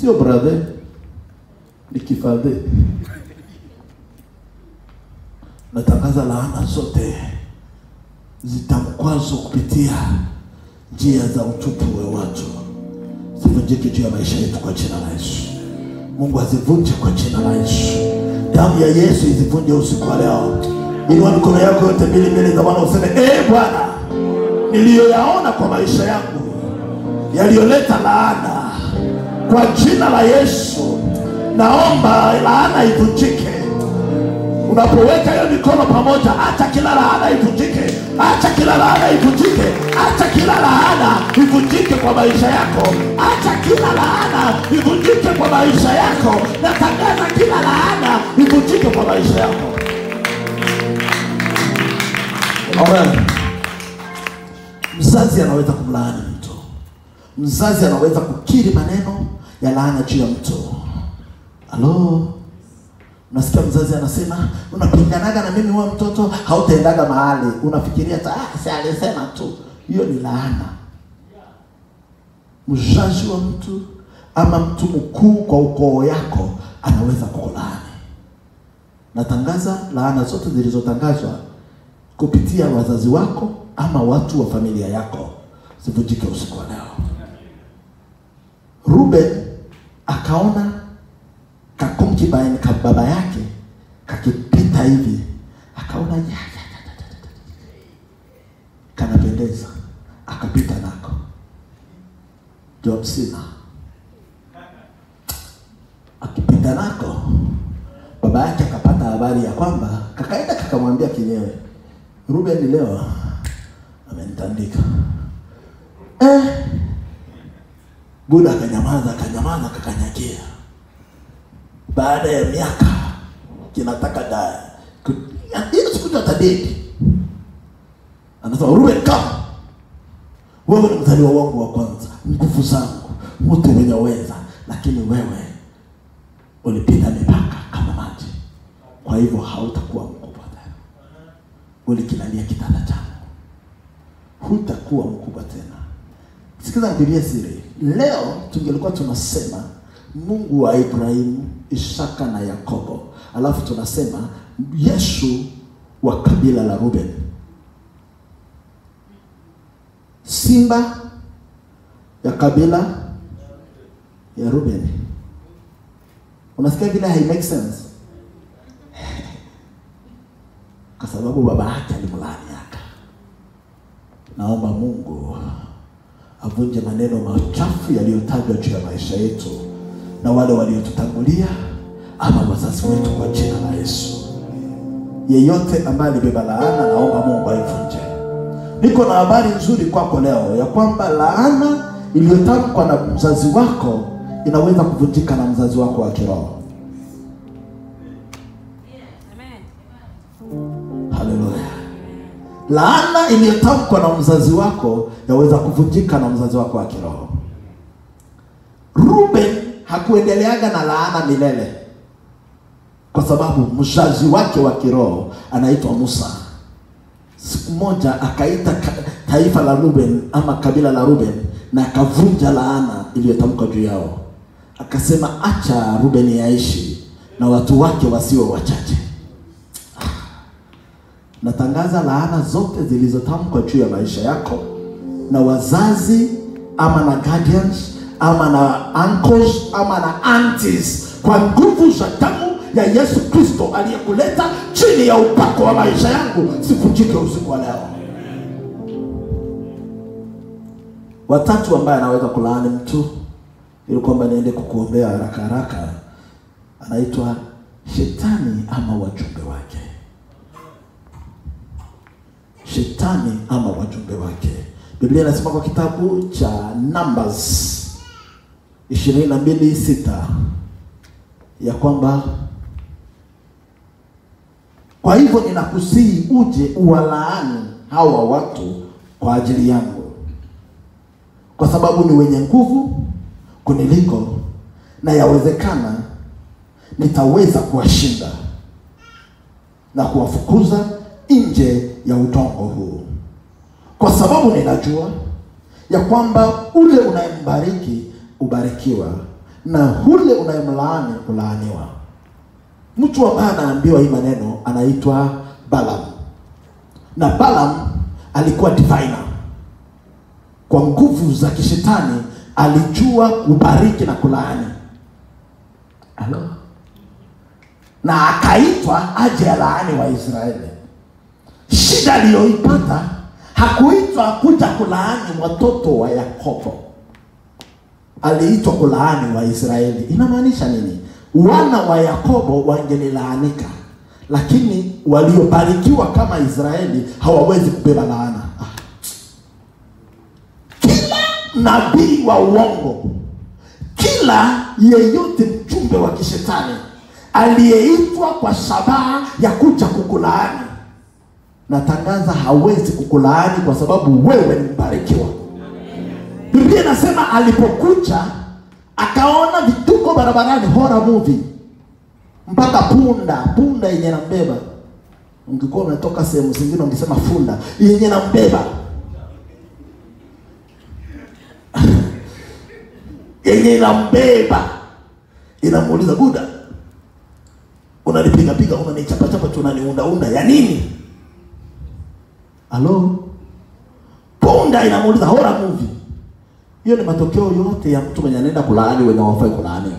Sio brother, ni kifadhe. Natangaza laana zote zitamkwazo kupitia njia za utupu wa watu zivunjike juu ya maisha yetu kwa jina la Yesu. Mungu azivunje kwa jina la Yesu. Damu ya Yesu izivunje usiku wa leo. Inua mikono yako yote mbele za Bwana useme, Bwana, niliyoyaona kwa maisha yangu yaliyoleta laana, kwa jina la Yesu naomba laana ivunjike. Unapoweka hiyo mikono pamoja, acha kila laana ivunjike. Acha kila laana ivunjike. Acha kila laana ivunjike kwa maisha yako. Acha kila laana ivunjike kwa maisha yako. Natangaza kila laana ivunjike kwa maisha yako. Amen. Mzazi anaweza kumlaani mtu. Mzazi anaweza kukiri maneno ya laana juu ya mtu. Halo? Unasikia mzazi anasema, unapinganaga na mimi wewe mtoto, hautaendaga mahali. Unafikiria si alisema tu. Hiyo ni laana. Mzazi wa mtu ama mtu mkuu kwa ukoo yako anaweza kukulaani. Natangaza laana zote zilizotangazwa kupitia wazazi wako ama watu wa familia yako zivunjike usiku wa leo. Ruben akaona kakumkibaini ka baba yake kakipita hivi, akaona kanapendeza, akapita nako. John Cena akipita nako, baba yake akapata habari ya kwamba, kakaenda kakamwambia kinyewe, Ruben leo amenitandika. Buda akanyamaza, kakanyakia. Baada ya miaka kinataka dai. Hiyo siku atadedi. Anasema, Ruben kama wewe ni mzaliwa wangu wa kwanza, nguvu zangu, wote wenye uweza, lakini wewe ulipita mipaka kama maji. Kwa hivyo hautakuwa mkubwa tena. Ulikilalia kitanda changu, hutakuwa mkubwa tena. Sikiza nikwambie siri. Leo tungelikuwa tunasema Mungu wa Ibrahimu, Isaka na Yakobo, alafu tunasema Yesu wa kabila la Ruben. Simba ya kabila ya Ruben. Unasikia vile hai make sense? Kwa sababu baba yake alimlaani yake. Naomba Mungu avunje maneno machafu yaliyotajwa juu ya maisha yetu na wale waliotutangulia ama wazazi wetu kwa jina la Yesu. Yeyote ambaye alibeba laana, naomba Mungu aivunje. Niko na habari nzuri kwako leo ya kwamba laana iliyotamkwa na mzazi wako inaweza kuvunjika na mzazi wako wa kiroho. Laana iliyotamkwa na mzazi wako yaweza kuvunjika na mzazi wako wa kiroho. Ruben hakuendeleaga na laana milele, kwa sababu mzazi wake wa kiroho anaitwa Musa. Siku moja akaita taifa la Ruben ama kabila la Ruben na akavunja laana iliyotamkwa juu yao. Akasema, acha Ruben yaishi na watu wake wasiwe wachache. Natangaza laana zote zilizotamkwa juu ya maisha yako na wazazi ama na guardians ama na uncles ama na aunties, kwa nguvu za damu ya Yesu Kristo aliyekuleta chini ya upako wa maisha yangu, sivunjike usiku wa leo. Watatu ambaye anaweza kulaani mtu ili kwamba niende kukuombea haraka haraka, anaitwa shetani ama wajumbe wake. Shetani ama wajumbe wake. Biblia inasema kwa kitabu cha Numbers 22:6 ya kwamba, kwa hivyo ninakusihi uje uwalaani hawa watu kwa ajili yangu, kwa sababu ni wenye nguvu kuniliko, na yawezekana nitaweza kuwashinda na kuwafukuza nje ya udongo huu, kwa sababu ninajua ya kwamba ule unayembariki ubarikiwa na ule unayemlaani ulaaniwa. Mtu ambaye anaambiwa hii maneno anaitwa Balaam, na Balaam alikuwa diviner. Kwa nguvu za kishetani alijua kubariki na kulaani. Halo? Na akaitwa aje alaani wa Israeli. Shida aliyoipata, hakuitwa kuja kulaani watoto wa Yakobo, aliitwa kulaani wa Israeli. Inamaanisha nini? Wana wa Yakobo wangelilaanika, lakini waliobarikiwa kama Israeli hawawezi kubeba laana. Kila nabii wa uongo, kila yeyote mjumbe wa kishetani aliyeitwa kwa shabaha ya kuja kukulaani, natangaza hawezi kukulaani, kwa sababu wewe ni mbarikiwa. Biblia inasema alipokuja akaona vituko barabarani, horror movie, mpaka punda yenye nambeba. Ungekuwa umetoka sehemu zingine ungesema funda yenye nambeba. Yenye nambeba inamuuliza, Buda, unanipiga piga, unanichapa chapa, tunaniunda ya nini? Halo? Punda inamuuliza, horror movie. Hiyo ni matokeo yote ya mtu mwenye anaenda kulaani wenye hawafai kulaaniwa.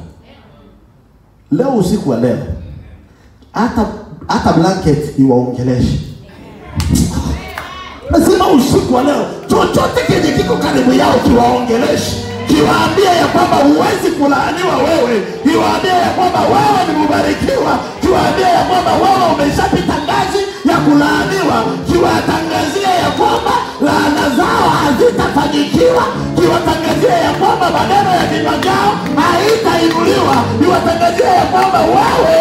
Leo usiku wa leo, hata blanket iwaongeleshi. Nasema usiku wa leo, chochote kenye kiko karibu yao kiwaongeleshi. Kiwaambia ya kwamba huwezi kulaaniwa wewe. Kiwaambia ya kwamba wewe ni mbarikiwa. Kiwaambia ya kwamba wewe umeshapita ngazi ya kulaaniwa. Kiwatangazia ya kwamba laana zao hazitafanyikiwa. Kiwatangazia ya kwamba maneno ya vinywa vyao haitainuliwa. Kiwatangazia ya kwamba wewe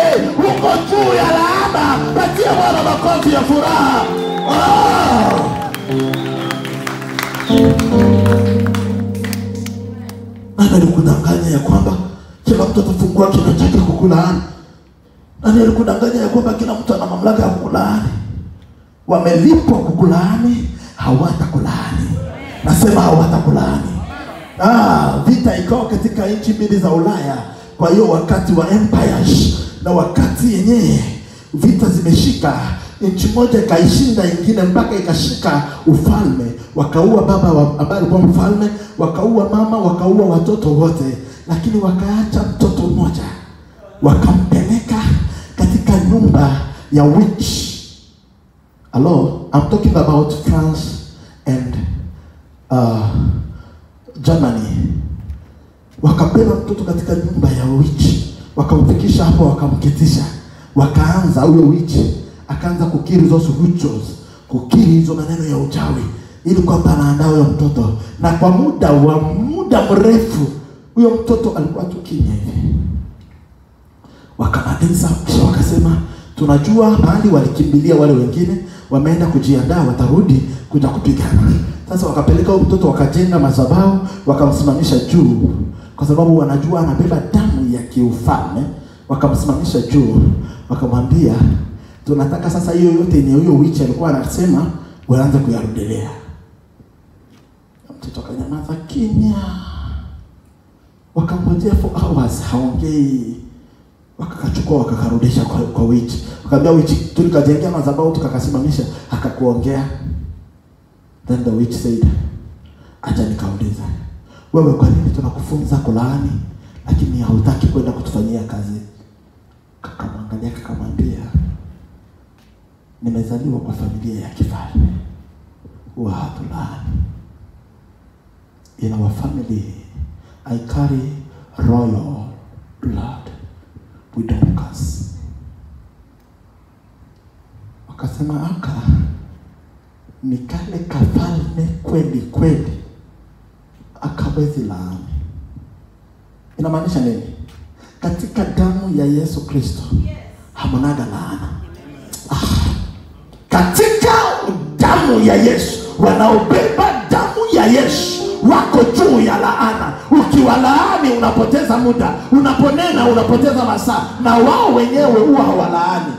uko juu ya laana. Patia Bwana makofi ya furaha. Nani alikudanganya ya kwamba kila mtu atafungua kinywa chake kukulaani? Nani alikudanganya ya kwamba kila mtu ana mamlaka ya kukulaani? Wamelipwa kukulaani, hawatakulaani. Nasema hawatakulaani. Vita ikawa katika nchi mbili za Ulaya. Kwa hiyo wakati wa empires na wakati yenyewe vita zimeshika, nchi moja ikaishinda nyingine mpaka ikashika ufalme. Wakaua baba ambaye alikuwa mfalme, wakaua mama, wakaua watoto wote, lakini wakaacha mtoto mmoja. Wakampeleka katika nyumba ya witch. Hello, I'm talking about France and Germany. Wakapeleka mtoto katika nyumba ya witch, wakamfikisha hapo, wakamketisha. Wakaanza huyo witch akaanza kukiri those rituals, kukiri hizo maneno ya uchawi, ili kwamba anaandaa huyo mtoto. Na kwa muda mrefu huyo mtoto alikuwa tu kimya hivi. Wakamaliza, wakasema Tunajua mahali walikimbilia wale wengine, wameenda kujiandaa watarudi kuja kupigana. Sasa wakapeleka mtoto wakajenga madhabahu, wakamsimamisha juu kwa sababu wanajua anabeba damu ya kiufalme. Wakamsimamisha juu, wakamwambia tunataka sasa hiyo yote ni huyo witch alikuwa anasema waanze kuyarudelea. Mtoto akanyamaza kimya. Wakamgojea for hours haongei. Wakakachukua wakakarudisha kwa witch. Wakamwambia witch, tulikajengea madhabahu tukakasimamisha, akakuongea. Then the witch said, acha nikauliza, wewe kwa nini tunakufunza kulaani lakini hautaki kwenda kutufanyia kazi? Kakamwangalia kakamwambia, nimezaliwa kwa familia ya kifalme, huwa hatulaani. In our family, I carry royal blood. We don't curse. Wakasema aka ni kale kafalme kweli kweli, akawezi laani. Inamaanisha nini? Katika damu ya Yesu Kristo hamunaga laana. Katika damu ya Yesu, wanaobeba damu ya Yesu wako juu ya laana. Ukiwalaani unapoteza muda, unaponena unapoteza masaa, na wao wenyewe huwa hawalaani.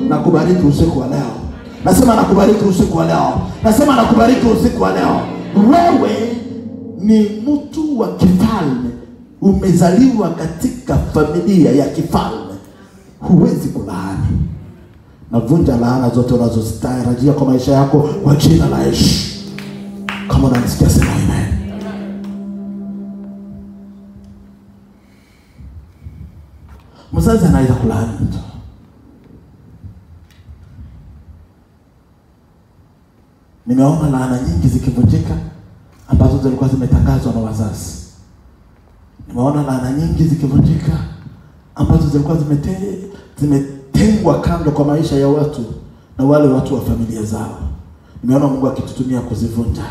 Nakubariki usiku wa leo. Nasema nakubariki usiku wa leo. Nasema nakubariki usiku wa leo. Wewe ni mtu wa kifalme. Umezaliwa katika familia ya kifalme. Huwezi kulaani. Navunja laana zote unazozitarajia kwa maisha yako kwa jina la Yesu. Kama unanisikia sema amen. Mzazi anaweza kulaani mtu. Nimeona laana nyingi zikivunjika ambazo zilikuwa zimetangazwa na wazazi. Nimeona laana nyingi zikivunjika ambazo zilikuwa zimetengwa kando kwa maisha ya watu na wale watu wa familia zao. Nimeona Mungu akitutumia kuzivunja.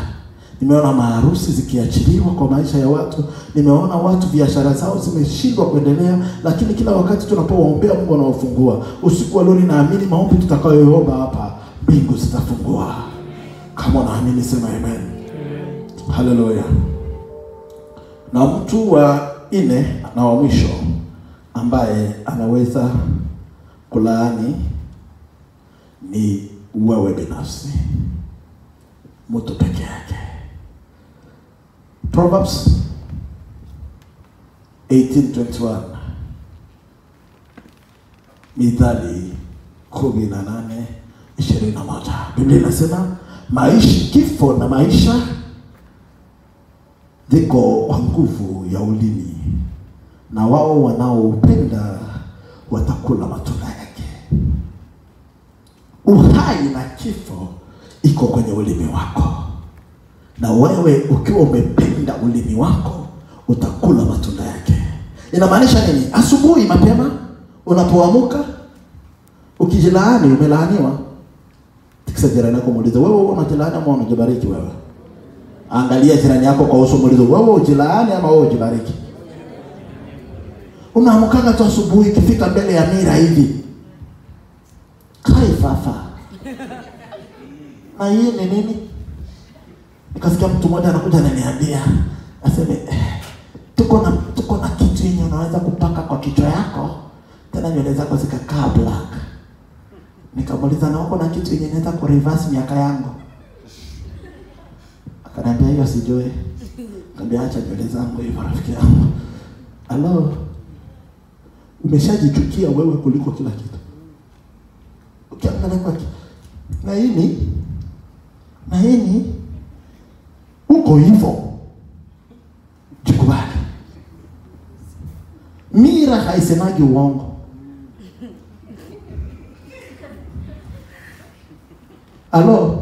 Nimeona maharusi zikiachiliwa kwa maisha ya watu. Nimeona watu biashara zao zimeshindwa kuendelea, lakini kila wakati tunapowaombea Mungu anawafungua. Usiku wa leo ninaamini maombi tutakayoomba hapa mbingu zitafungua. Kama unaamini sema amen. Hallelujah. Na mtu wa 4 na wa mwisho ambaye anaweza kulaani ni wewe binafsi. Mtu peke yake. Proverbs 18:21. Mithali 18:21. Biblia inasema kifo na maisha ziko kwa nguvu ya ulimi, na wao wanaoupenda watakula matunda yake. Uhai na kifo iko kwenye ulimi wako, na wewe ukiwa umependa ulimi wako utakula matunda yake. Inamaanisha nini? Asubuhi mapema unapoamka ukijilaani umelaaniwa. Tikisa jirani yako muulize, wewe unajilaani ama unajibariki wewe? Angalia jirani yako kwa uso muulize, wewe ujilaani ama wewe ujibariki? Unaamka tu asubuhi ikifika mbele ya mira hivi. Kai fafa. Na hii ni nini? Nikasikia mtu mmoja anakuja ananiambia, aseme tuko na kitu yenye unaweza kupaka kwa kichwa yako, tena nywele zako zikakaa black. Nikamuuliza, na uko na kitu yenye inaweza ku reverse miaka yangu? Akaniambia hiyo sijui. Nikamwambia acha nywele zangu hivyo rafiki yangu. Hello. Umeshajichukia wewe kuliko kila kitu. Ukiangalia kwa na hii uko hivyo. Jikubali. Mira haisemagi uongo. Hello.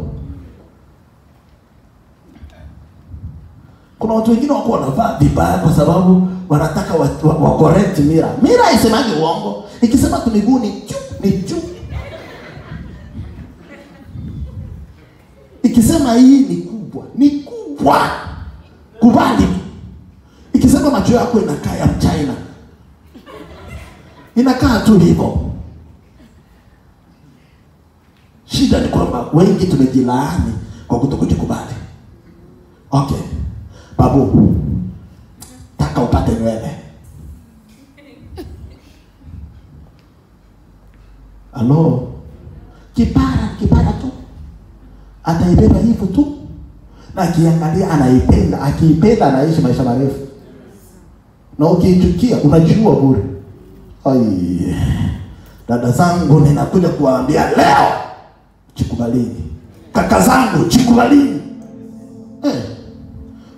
Kuna watu wengine wako wanavaa vibaya kwa sababu wanataka wa correct mira. Mira haisemagi uongo. Ikisema tu miguu ni juu. Ikisema hii ni kubwa. Kubali. Ikisema macho yako inakaa ya Mchina, inakaa tu hivyo. kwamba wengi tumejilaani kwa kutokujikubali. Okay. Babu, taka upate nywele. Halo. Kipara tu. Ataibeba hivyo tu. Na akiangalia anaipenda, akiipenda anaishi maisha marefu. Na ukichukia unajua bure. Ai. Dada zangu ninakuja kuwaambia leo, jikubalini. Kaka zangu jikubalini.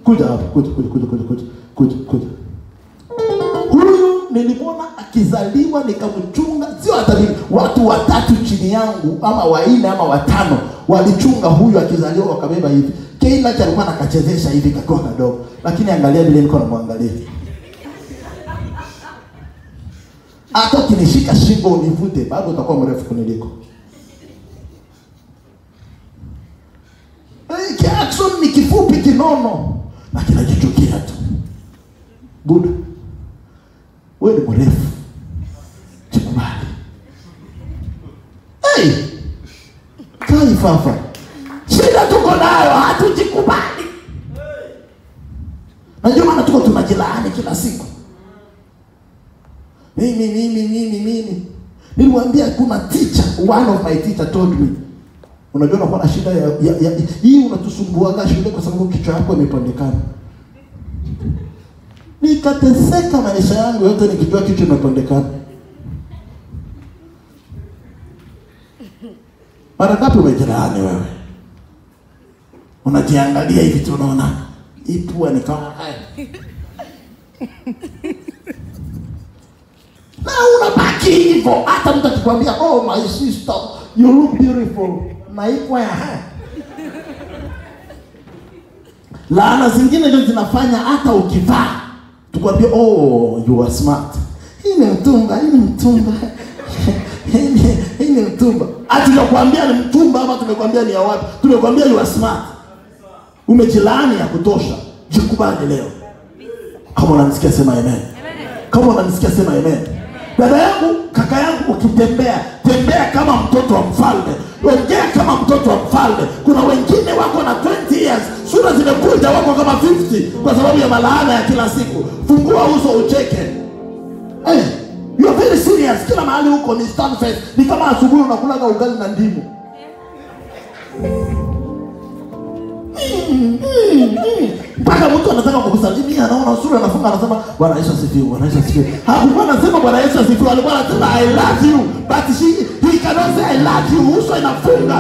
Kuja hapa, kuja. Huyu nilimwona akizaliwa nikamchunga, sio hata mimi, watu 3 chini yangu ama 4 ama 5 walichunga huyu akizaliwa wakabeba hivi. Kila cha alikuwa anakachezesha hivi kakiwa kadogo, lakini angalia vile niko namwangalia. Hata kinishika shingo univute, bado utakuwa mrefu kuniliko. Jackson ni kifupi kinono na kinajichukia tu. Buda, wewe ni mrefu, jikubali. Kai fafa, shida tuko nayo, hatujikubali. Najua maana tuko tunajilaani kila siku. Mimi. Niliwaambia kuna teacher, one of my teacher told me, unajua unakuwa na shida ya hii unatusumbua shule kwa sababu kichwa chako imepondekana. Nikateseka maisha yangu yote nikijua kichwa imepondekana. Mara ngapi umejilaani wewe? Unajiangalia hivi tu unaona ipua ni kama na unabaki hivyo. Hata mtu akikwambia oh my sister you look beautiful, na ipua ya laana zingine ndio zinafanya hata ukivaa tukwambia oh you are smart. Hii ni mtumba. Hii ni mtumba. Hatujakwambia ni mtumba ama tumekwambia ni ya wapi. Tumekwambia you are smart. Umejilaani ya kutosha. Jikubali leo. Kama unanisikia sema amen. Kama unanisikia sema amen. Dada yangu, kaka yangu, ukitembea tembea kama mtoto wa mfalme. Ongea kama mtoto wa mfalme. Kuna wengine wako na 20 years, sura zimekuja wako kama 50 kwa sababu ya malaana ya kila siku. Fungua uso ucheke. You are very serious. Kila mahali huko ni stand face. Ni kama asubuhi unakula ugali na ndimu. Mpaka mtu anataka kukusalimia, anaona sura anafunga, anasema Bwana Yesu asifiwe, Bwana Yesu asifiwe. Hakuwa anasema Bwana Yesu asifiwe, alikuwa anasema I love you, but he cannot say I love you. Uso inafunga.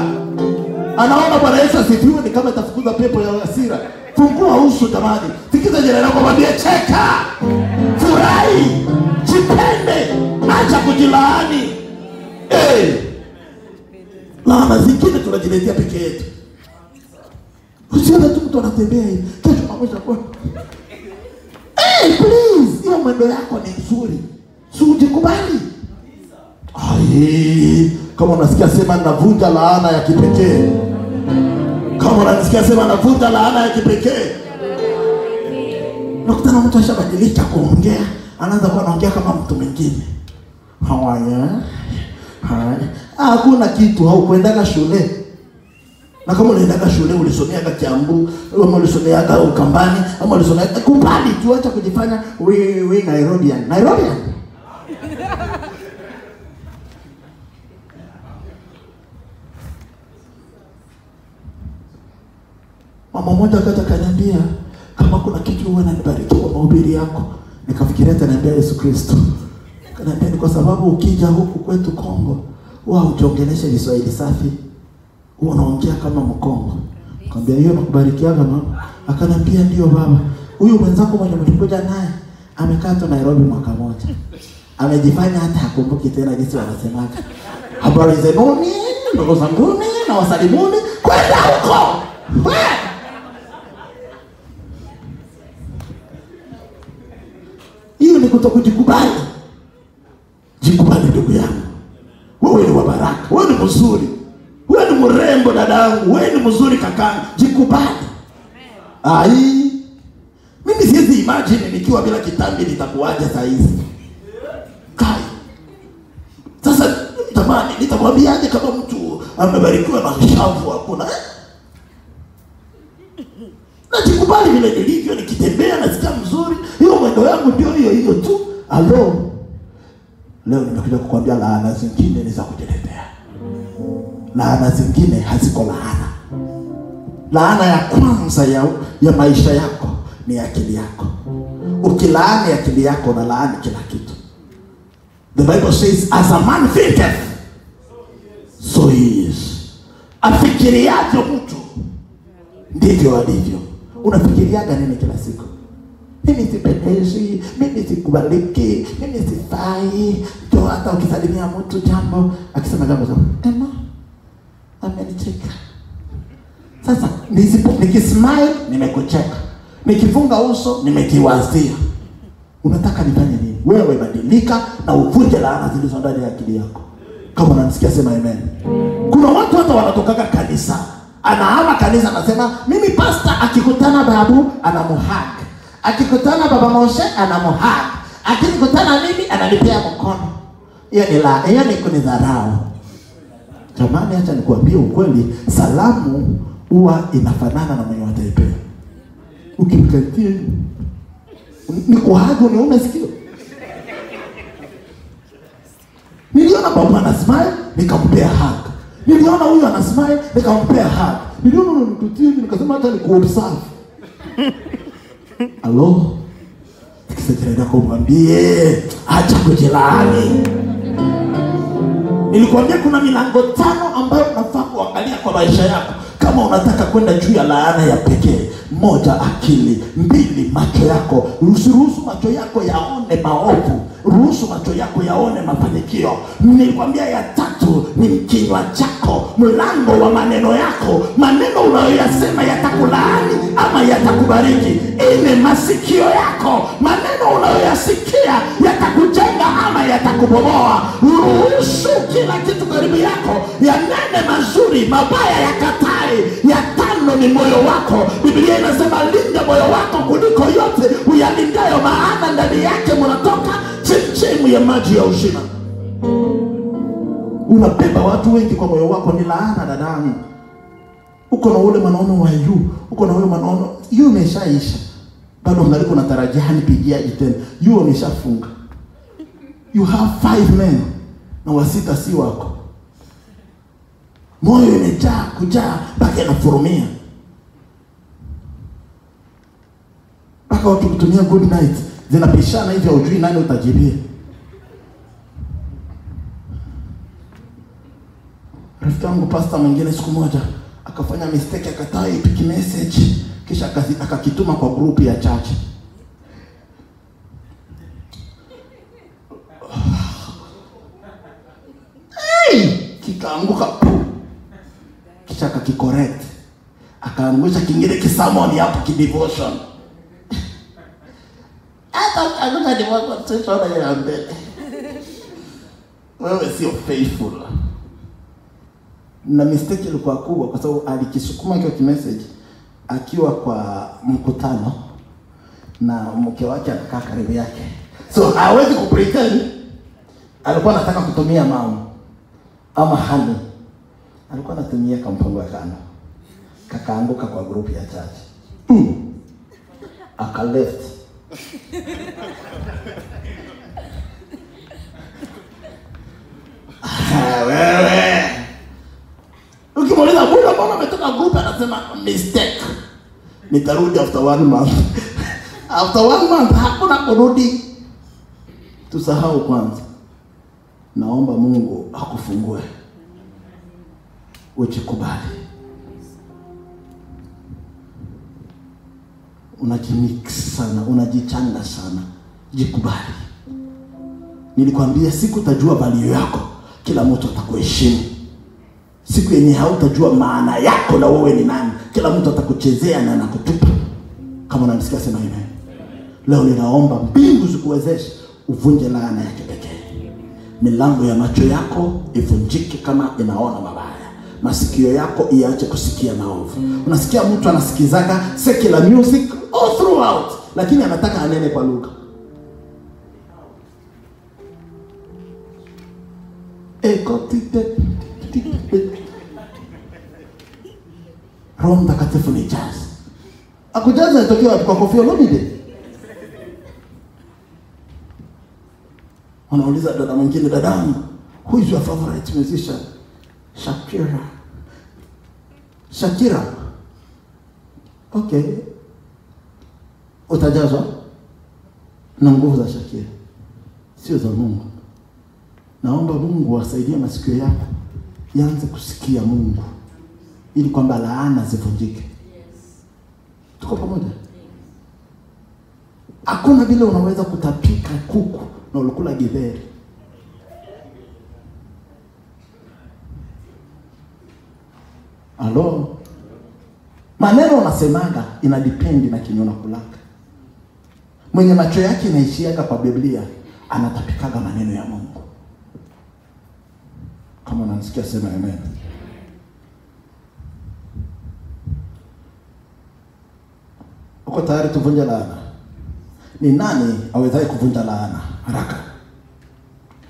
Anaona Bwana Yesu asifiwe ni kama itafukuza pepo ya hasira. Fungua uso jamani. Sikiza jirani yako mwambie cheka. Furahi. Jipende. Acha kujilaani. Laana zingine tunajiletea peke yetu. Usione tu mtu anatembea hivi. Kesho pamoja kwa. Please, hiyo mwendo yako ni nzuri. Si ujikubali. Kama unasikia sema navunja laana ya kipekee. Kama unasikia sema navunja laana ya kipekee. Nakutana mtu ashabadilika kuongea, anaanza kuwa anaongea kama mtu mwingine. Hawaya. Hakuna kitu, haukuendaga shule. Na kama uliendaga shule ulisomeaga Kiambu, ama ulisomeaga Ukambani, ama ulisomeaga kubali tu, acha kujifanya we Nairobian. Mama mmoja akaniambia kama kuna kitu wewe unanibariki kwa mahubiri yako. Nikafikiria ataniambia Yesu Kristo. Akaniambia ni kwa sababu ukija huku kwetu Kongo, wao ujongelesha Kiswahili safi. Unaongea kama Mkongo. Nikamwambia hiyo nakubarikiaga mama. Akaniambia ndio baba. Huyu mwenzako mwenye mlikuja naye amekaa tu Nairobi mwaka mmoja. Amejifanya hata hakumbuki tena jinsi wanasemaga. Habari zenu, ndugu zangu, na wasalimuni kwenda huko. Hiyo ni kutokujikubali. Jikubali ndugu yangu. Wewe ni wa baraka. Wewe ni mzuri. Wewe ni mrembo dadangu. Wewe ni mzuri kakangu. Jikubali. Mimi siwezi imagine nikiwa bila kitambi nitakuaje saa hizi. Kai. Sasa tamani nitamwambiaje kama mtu amebarikiwa na shavu hakuna. Najikubali vile nilivyo, nikitembea nasikia mzuri, hiyo mwendo yangu ndio hiyo tu. Alo, leo nimekuja kukwambia laana zingine ni za kujiletea. Laana zingine haziko laana. Laana ya kwanza ya maisha yako ni akili yako. Ukilaani akili yako unalaani kila kitu. The Bible says, as a man thinketh, so he is. Afikiriaje mtu ndivyo alivyo. Unafikiriaga nini kila siku? Mimi sipendezi, mimi sikubaliki, mimi sifai. Ndio hata ukisalimia mtu jambo, akisema jambo zako, Emma amenicheka. Sasa nikismile nimekucheka, nikifunga uso nimekiwazia. Unataka nifanye nini? Wewe badilika na uvunje laana zilizo ndani ya akili yako. Kama unanisikia sema amen. Kuna watu hata wanatoka kanisa, anahama kanisa anasema mimi pastor akikutana babu anamuhag, akikutana baba Moshe anamuhag, akikutana mimi analipia mkono. Hiyo ni kunidharau. Jamani, acha nikuambie ukweli, salamu huwa inafanana na mwenye wataipea. Ukimkatia ni kuhagu ni umesikio. Niliona baba ana smile nikampea hug. Niliona huyu ana smile nikampea hug. Niliona unamkutia nikasema hata nikuobserve. Alo? Nikisema kumwambie acha kujilaani. Nilikwambia kuna milango 5 ambayo unafaa kuangalia kwa maisha yako kama unataka kwenda juu ya laana ya pekee. 1, akili. 2, macho yako. Ruhusu macho yako yaone maovu. Ruhusu macho yako yaone mafanikio. Nilikwambia ya 3 ni kinywa chako, mlango wa maneno yako. Maneno unayoyasema yatakulaani ama yatakubariki. 4, masikio yako. Maneno unayoyasikia yatakujenga ama yatakubomoa. Ruhusu kila kitu karibu yako yanene mazuri, mabaya yakatae. Ya 5 ni moyo wako. Biblia inasema linda moyo wako kuliko yote uyalindayo, maana ndani yake mnatoka chemchemu ya maji ya uzima. Unabeba watu wengi kwa moyo wako, ni laana dadangu. Uko na ule manono wa yu, uko na ule manono, yu umeshaisha. Bado ungali unatarajia nipigia tena. Yu umeshafunga. You have 5 men na wasita si wako. Moyo imejaa kujaa mpaka inafurumia. Mpaka watu kutumia good night zinapishana hivi hujui nani utajibia. Rafiki yangu pastor mwingine siku moja akafanya mistake, akatai pick message kisha akakituma kwa group ya church. Kikaanguka kisha akakicorrect, akaangusha kingine kisamoni hapo kidevotion. Hata akaanguka devotion sasa ya mbele. Wewe sio faithful. Na mistake ilikuwa kubwa kwa sababu alikisukuma hiyo kimessage akiwa kwa mkutano na mke wake anakaa karibu yake. So hawezi kupretend alikuwa anataka kutumia mama ama hani. Alikuwa anatumia kampango ya kana. Kakaanguka kwa group ya church. Aka left. Wewe. Ukimuuliza mbona mama ametoka group anasema mistake. Nitarudi after 1 month. After 1 month hakuna kurudi. Tusahau kwanza. Naomba Mungu akufungue. Ujikubali. Unajimix sana, unajichanga sana. Jikubali. Nilikwambia siku utajua value yako, kila mtu atakuheshimu. Siku yenye hautajua maana yako na wewe ni nani, kila mtu atakuchezea na anakutupa. Kama unanisikia sema amen. Leo ninaomba mbingu zikuwezeshe uvunje laana ya kipekee. Milango ya macho yako ivunjike kama inaona mabaya. Masikio yako iache kusikia maovu. Unasikia mtu anasikizaga secular music all throughout, lakini anataka anene kwa lugha. Roho Mtakatifu ni jazi. Akujaza inatokea wapi? Kwa Koffi Olomide? Wanauliza dada mwingine, dadangu, who is your favorite musician? Shakira. Okay. Utajazwa na nguvu za Shakira, sio za Mungu. Naomba Mungu asaidie masikio yako yaanze kusikia Mungu, ili kwamba laana zivunjike. Tuko pamoja? Hakuna vile unaweza kutapika kuku na ulikula githeri. Halo? Maneno unasemaga inadependi na kinyo kulaka. Mwenye macho yake inaishiaga kwa Biblia anatapikaga maneno ya Mungu. Kama unanisikia sema amen. Uko tayari tuvunje laana? Ni nani awezaye kuvunja laana? Haraka.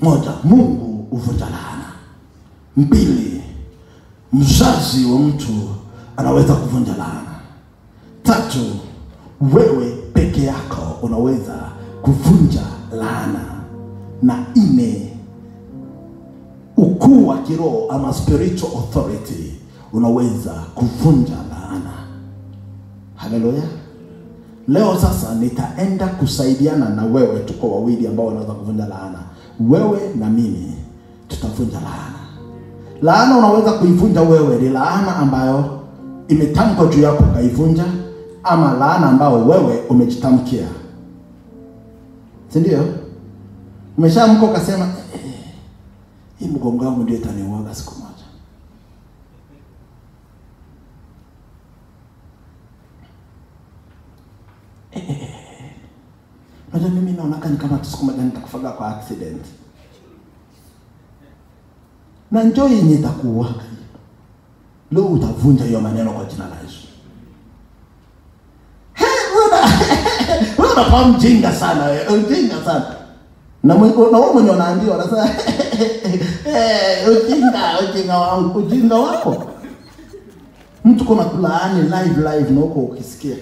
1, Mungu huvunja laana. 2, mzazi wa mtu anaweza kuvunja laana. 3, wewe peke yako unaweza kuvunja laana. Na 4, ukuu wa kiroho ama spiritual authority unaweza kuvunja laana. Haleluya. Leo sasa nitaenda kusaidiana na wewe, tuko wawili ambao wanaweza kuvunja laana. Wewe na mimi tutavunja laana. Laana unaweza kuivunja wewe, ni laana ambayo imetamkwa juu yako kaivunja, ama laana ambayo wewe umejitamkia. Si ndio? Umeshaamka ukasema hii mgongo wangu ndio itaniuaga siku moja. Unajua mimi naona kama siku moja nitakufaga kwa accident. Na njoo yenye itakuuaga. Leo utavunja hiyo maneno kwa jina la Yesu. Wewe unafahamu mjinga sana wewe, mjinga sana. Na wewe mwenye unaambiwa unasema ujinga wako. Mtu kuna kulaani live na uko ukisikia.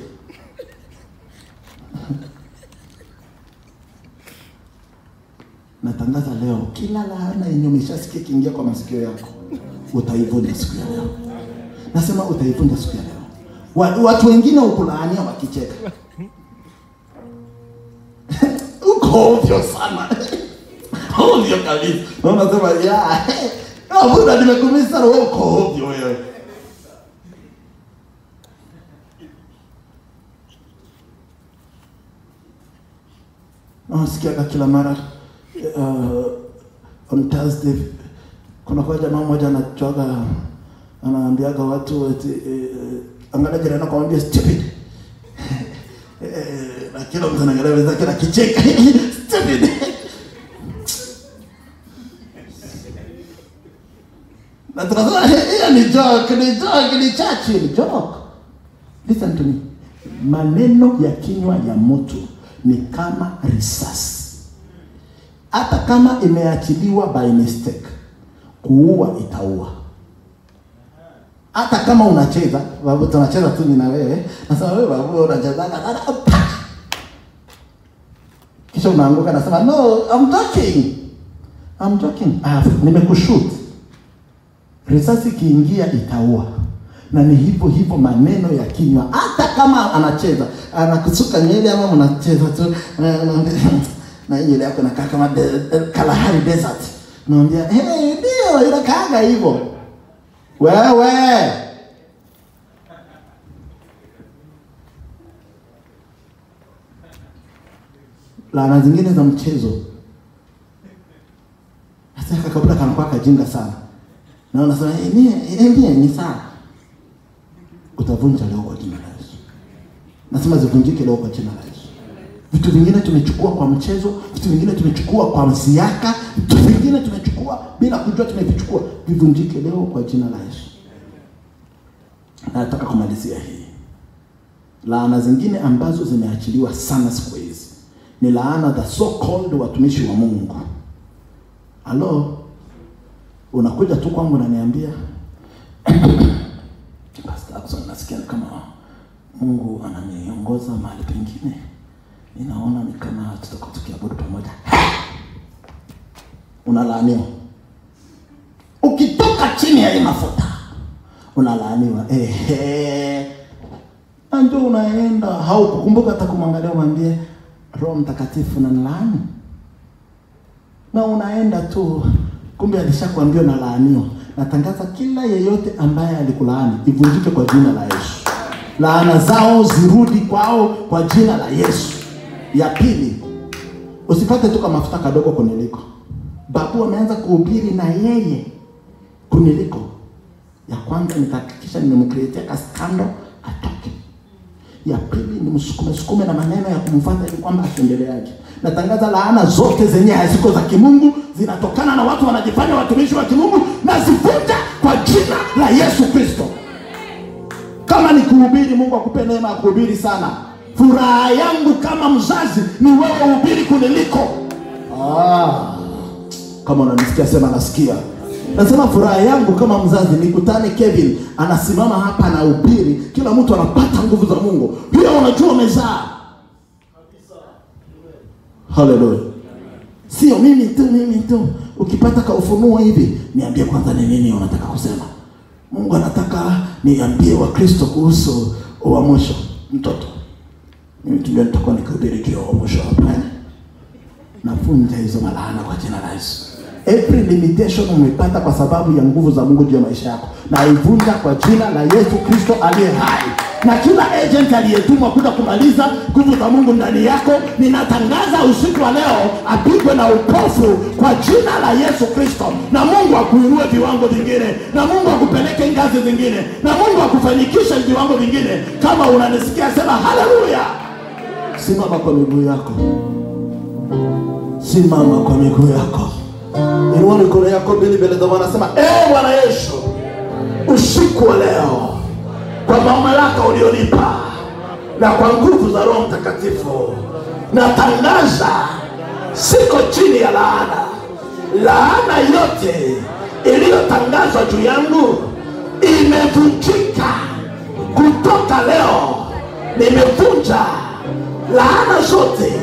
Natangaza leo kila laana yenye umeshasikia kiingia kwa masikio yako utaivunja siku ya leo. Nasema utaivunja siku ya leo. Watu wengine ukulaania wakicheka. Uko ovyo sana. Ovyo kabisa. Na unasema ya. Mbona nimekumisa wewe uko ovyo wewe. Nasikia kila mara on Thursday kuna kwa jamaa mmoja anachoga anaambiaga watu eti angalia jirani akamwambia stupid. Na kila mtu anaangalia wenzake na kicheka stupid. Na tunasema ni joke. Listen to me. Maneno ya kinywa ya mtu ni kama risasi. Hata kama imeachiliwa by mistake, kuua itaua. Hata kama unacheza, babu tunacheza tu ni na wewe, nasema wewe babu unacheza kana kisha unaanguka nasema no, I'm joking. Nimekushoot. Risasi kiingia itaua. Na ni hivyo maneno ya kinywa. Hata kama anacheza, anakusuka nywele ama unacheza tu na nywele yako inakaa kama Kalahari Desert. Naambia, ndio inakaaga hivyo. Wewe. Laana zingine za mchezo. Hata kabla kanakuwa kajinga sana. Na unasema, ni sawa. Utavunja leo kwa jina la Yesu. Nasema zivunjike leo kwa jina la Yesu. Vitu vingine tumechukua kwa mchezo, vitu vingine tumechukua kwa msiaka, vitu vingine tumechukua bila kujua tumevichukua, vivunjike leo kwa jina la Yesu. Nataka kumalizia hii. Laana zingine ambazo zimeachiliwa sana siku hizi ni laana za so called watumishi wa Mungu. Halo? Unakuja tu kwangu unaniambia Pastor Axon nasikia nasikia kama Mungu ananiongoza mahali pengine. Ninaona ni kama tutakuwa tukiabudu pamoja. Unalaaniwa. Ukitoka chini ya hii mafuta unalaaniwa. Ndio unaenda haukukumbuka hata kumwangalia umwambie Roho Mtakatifu na nalaani. Na unaenda tu kumbe alishakwambia unalaaniwa. Natangaza kila yeyote ambaye alikulaani ivunjike kwa jina la Yesu. Laana zao zirudi kwao kwa jina la Yesu. Ya pili, usipate tu kama mafuta kadogo kuniliko. Babu ameanza kuhubiri na yeye kuniliko. Ya kwanza nitahakikisha nimemcreate skando atoke. Ya pili ni msukume na maneno ya kumfuata ili kwamba asiendeleaje. Natangaza laana zote zenye haziko za kimungu zinatokana na watu wanajifanya watumishi wa kimungu na zivunja kwa jina la Yesu Kristo. Kama ni kuhubiri, Mungu akupe neema ya kuhubiri sana. Furaha yangu kama mzazi ni wewe uhubiri kuniliko. Kama unanisikia sema nasikia. Nasema furaha yangu kama mzazi nikutane Kevin anasimama hapa na uhubiri, kila mtu anapata nguvu za Mungu. Pia unajua umezaa. Hallelujah. Sio mimi tu. Ukipata ka ufunuo hivi, niambie kwanza ni nini unataka kusema. Mungu anataka niambie Wakristo kuhusu uamsho mtoto. Mimi ndio nitakuwa nikihubiri juu ya uamsho hapa. Nafunja hizo malaana kwa jina la Yesu. Every limitation umepata kwa sababu ya nguvu za Mungu juu ya maisha yako, na ivunja kwa jina la Yesu Kristo aliye hai. Na kila agent aliyetumwa kuja kumaliza nguvu za Mungu ndani yako, ninatangaza usiku wa leo apigwe na upofu kwa jina la Yesu Kristo. Na Mungu akuinue viwango vingine, na Mungu akupeleke ngazi zingine, na Mungu akufanikishe viwango vingine. Kama unanisikia sema haleluya. Simama kwa miguu yako. Simama kwa miguu yako. Inua mikono yako mbele za Bwana, sema Bwana Yesu, usiku wa leo kwa mamlaka ulionipa na kwa nguvu za Roho Mtakatifu natangaza siko chini ya laana. Laana yote iliyotangazwa juu yangu imevunjika kutoka leo. Nimevunja laana zote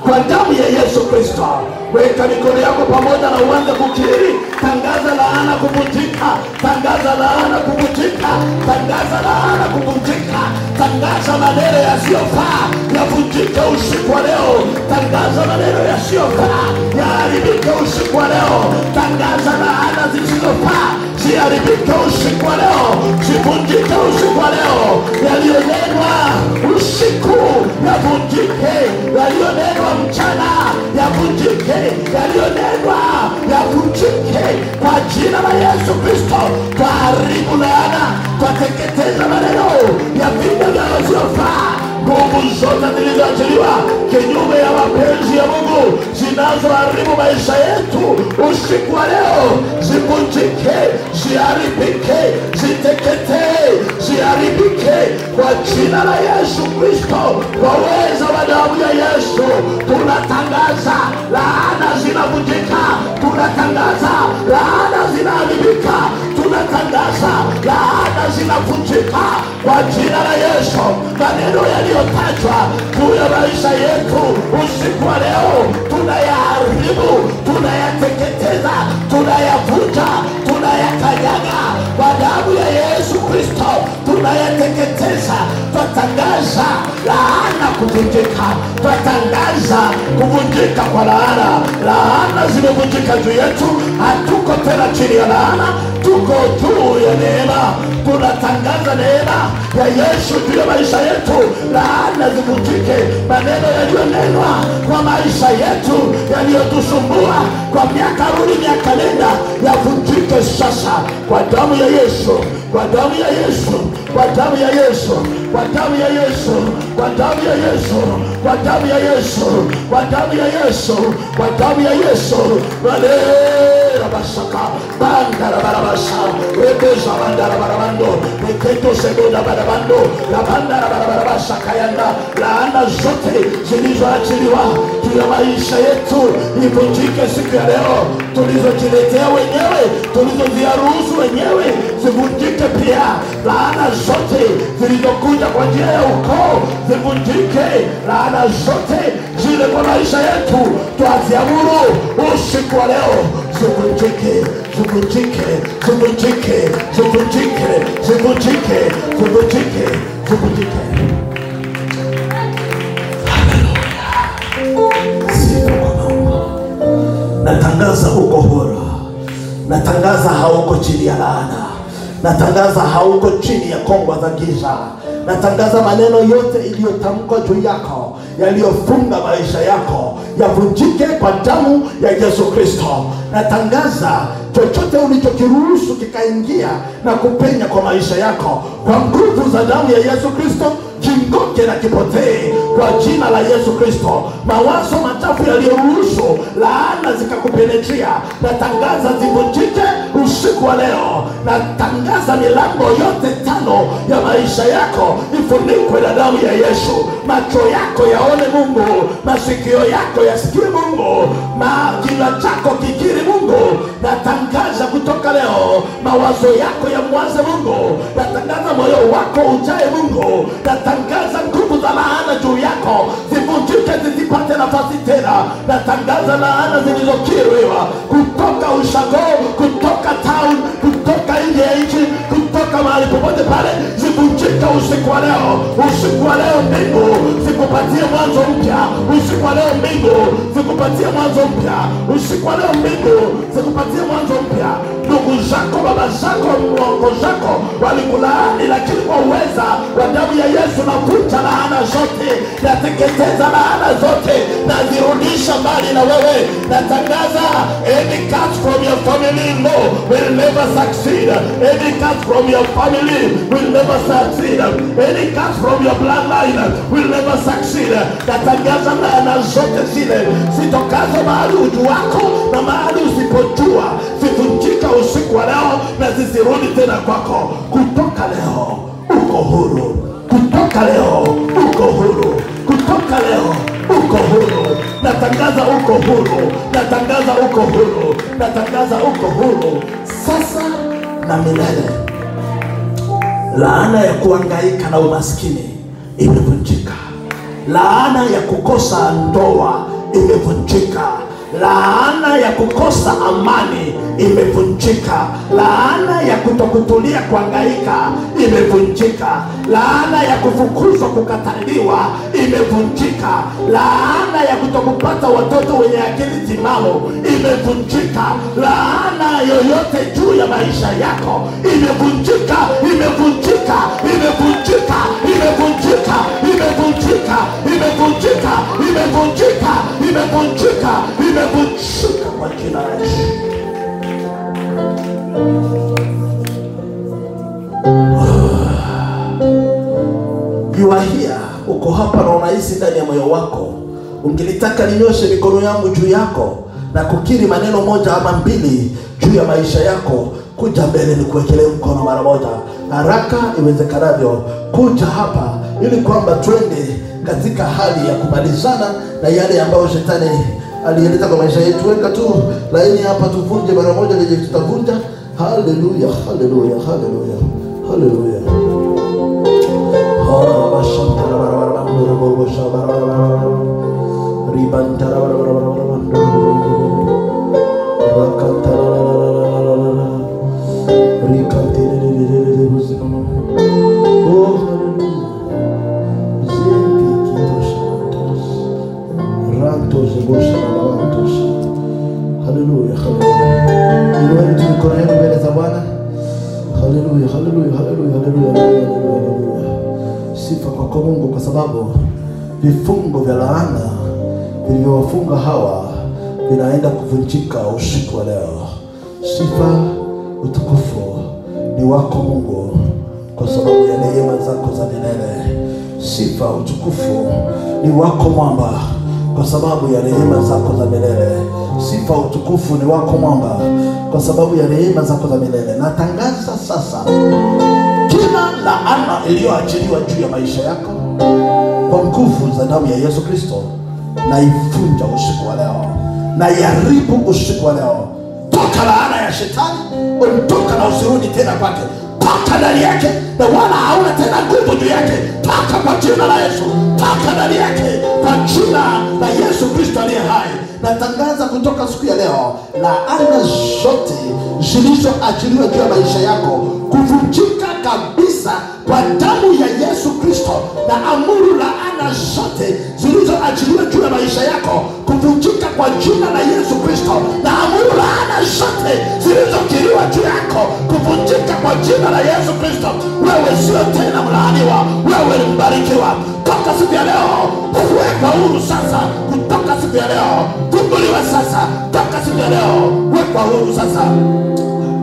kwa damu ya Yesu Kristo. Weka mikono yako pamoja na uanze kukiri. Tangaza laana kuvunjika. Tangaza laana kuvunjika. Tangaza laana kuvunjika. Tangaza maneno yasiyofaa yavunjike usiku wa leo. Tangaza maneno yasiyofaa yaharibike usiku wa leo. Tangaza laana zisizofaa ziharibike usiku wa leo. Zivunjike usiku wa leo. Yaliyonenwa usiku yavunjike. Yaliyonenwa mchana yavunjike. Yaliyonenwa yavunjike kwa jina la Yesu Kristo. Tuharibu laana, tuteketeza maneno ya vitu vinavyofaa. Nguvu zote zilizoachiliwa kinyume ya mapenzi ya Mungu zinazoharibu maisha yetu usiku wa leo zivunjike, ziharibike, ziteketee, ziharibike kwa jina la Yesu Kristo. Kwa uwezo wa damu ya Yesu tunatangaza laana zinavunjika. Tunatangaza laana zinaharibika. Tunatangaza laana zinavunjika kwa jina la Yesu. Maneno yaliyotajwa juu ya maisha yetu usiku wa leo tunayaharibu, tunayateketeza, tunayavunja, tunayakanyaga kwa damu ya Yesu Kristo. Tunayateketeza. Twatangaza laana kuvunjika. Twatangaza kuvunjika kwa laana. Laana zimevunjika juu yetu. Hatuko tena chini ya laana, tuko juu ya neema. Tunatangaza neema ya Yesu juu ya maisha yetu. Laana zivunjike. Maneno yaliyonenwa kwa maisha yetu yaliyotusumbua kwa miaka rudi miaka nenda yavunjike sasa kwa damu ya Yesu. Kwa damu ya Yesu. Kwa damu ya Yesu. Kwa damu ya Yesu. Kwa damu ya Yesu. Kwa damu ya Yesu. Kwa damu ya Yesu. Kwa damu ya Yesu. Balera basaka bandara barabasa rebeza bandara barabando reketo segoda barabando la bandara barabasa shakayanda. Laana zote zilizoachiliwa juu ya maisha yetu ivunjike siku ya leo. Tulizojiletea wenyewe, tulizoziaruhusu wenyewe, zivunjike pia. Laana zote zilizokuja kwa njia ya ukoo zivunjike. Laana zote zile kwa maisha yetu tuaziamuru usiku wa leo zivunjike, zivunjike, zivunjike, zivunjike, zivunjike, zivunjike, zivunjike. Haleluya. Sifa kwa Mungu. Natangaza uko huru. Natangaza hauko chini ya laana. Natangaza hauko chini ya kongwa za giza. Natangaza maneno yote iliyotamkwa juu yako, yaliyofunga maisha yako, yavunjike kwa damu ya Yesu Kristo. Natangaza chochote ulichokiruhusu kikaingia na kupenya kwa maisha yako, kwa nguvu za damu ya Yesu Kristo, kingoke na kipotee kwa jina la Yesu Kristo. Mawazo machafu yaliyoruhusu laana zikakupenetria, natangaza zivunjike usiku wa leo. Natangaza milango yote 5 ya maisha yako ifunikwe na damu ya Yesu. Macho yako yaone Mungu, masikio yako yasikie Mungu, kinywa chako kikiri Mungu. Natangaza kutoka leo mawazo yako yamwaze Mungu. Natangaza moyo wako ujae Mungu. Natangaza nguvu za laana juu yako zivunjike, zisipate nafasi tena. Natangaza laana zilizokiriwa kutoka ushago, kutoka town, kutoka nje ya nchi, kutoka mahali popote pale, zivunjike usiku wa leo. Usiku wa leo mbingu zikupatie mwanzo mpya. Usiku wa leo mbingu zikupatie mwanzo mpya. Usiku wa leo mbingu zikupatie mwanzo mpya. Ndugu zako, baba zako, mlongo zako walikulaani, lakini kwa uweza wa damu ya Yesu navunja laana zote, nateketeza laana zote, nazirudisha mbali na wewe. Natangaza any curse from your family will never succeed. Any curse from your family will never succeed. Any curse from your bloodline will never succeed. Natangaza laana zote zile zitokazo mahali ujuako na mahali usipojua zivunjika usiku wa leo na zisirudi tena kwako. Kutoka leo uko huru. Kutoka leo uko huru. Kutoka leo uko huru. Natangaza uko huru. Natangaza uko huru. Natangaza uko huru sasa na milele. Laana ya kuhangaika na umaskini imevunjika. Laana ya kukosa ndoa imevunjika. Laana ya kukosa amani imevunjika. Laana ya kutokutulia kuhangaika imevunjika. Laana ya kufukuzwa kukataliwa imevunjika. Laana ya kutokupata watoto wenye akili timamu imevunjika. Laana yoyote juu ya maisha yako imevunjika, imevunjika, imevunjika, imevunjika, imevunjika, imevunjika, imevunjika, imevunjika, imevunjika kwa jina la Yesu. You are here. Uko hapa na unahisi ndani ya moyo wako, ungelitaka ninyoshe mikono yangu juu yako na kukiri maneno moja ama mbili juu ya maisha yako, kuja mbele ni kuwekelee mkono mara moja haraka iwezekanavyo. Kuja hapa ili kwamba twende katika hali ya kumalizana na yale ambayo shetani alieleza kwa maisha yetu. Weka tu laini hapa, tuvunje mara moja lenye tutavunja. Haleluya, haleluya, haleluya, haleluya. Haleluya, haleluya. Inueni tu mikono yenu mbele za Bwana. Haleluya, haleluya, haleluya, haleluya. Sifa kwa Mungu kwa sababu vifungo vya laana vilivyowafunga hawa vinaenda kuvunjika usiku wa leo. Sifa, utukufu ni wako Mungu kwa sababu ya neema zako za milele. Sifa, utukufu ni wako Mwamba kwa sababu ya rehema zako za milele. Sifa, utukufu ni wako Mwamba kwa sababu ya rehema zako za milele. Natangaza sasa kila laana iliyoachiliwa juu ya maisha yako, kwa nguvu za damu ya Yesu Kristo, na ivunja usiku wa leo, na iharibu usiku wa leo. Toka laana ya shetani, ondoka na usirudi tena kwake. Toka ndani yake, na wala hauna tena nguvu juu yake. Toka kwa jina la Yesu, toka ndani yake kwa jina la Yesu Kristo aliye hai. Natangaza kutoka siku ya leo, laana zote zilizoachiliwa juu ya maisha yako kuvunjika kabisa kwa damu ya Yesu Kristo. Na amuru laana zote zilizoachiliwa juu ya maisha yako kuvunjika kwa jina la Yesu Kristo. Na amuru laana zote zilizokiriwa juu yako kuvunjika kwa jina la Yesu Kristo. Wewe sio tena mlaaniwa, wewe ni mbarikiwa. Toka siku ya leo, wekwa huru sasa. Kutoka siku ya leo, funguliwa sasa. Toka siku ya leo, wekwa huru sasa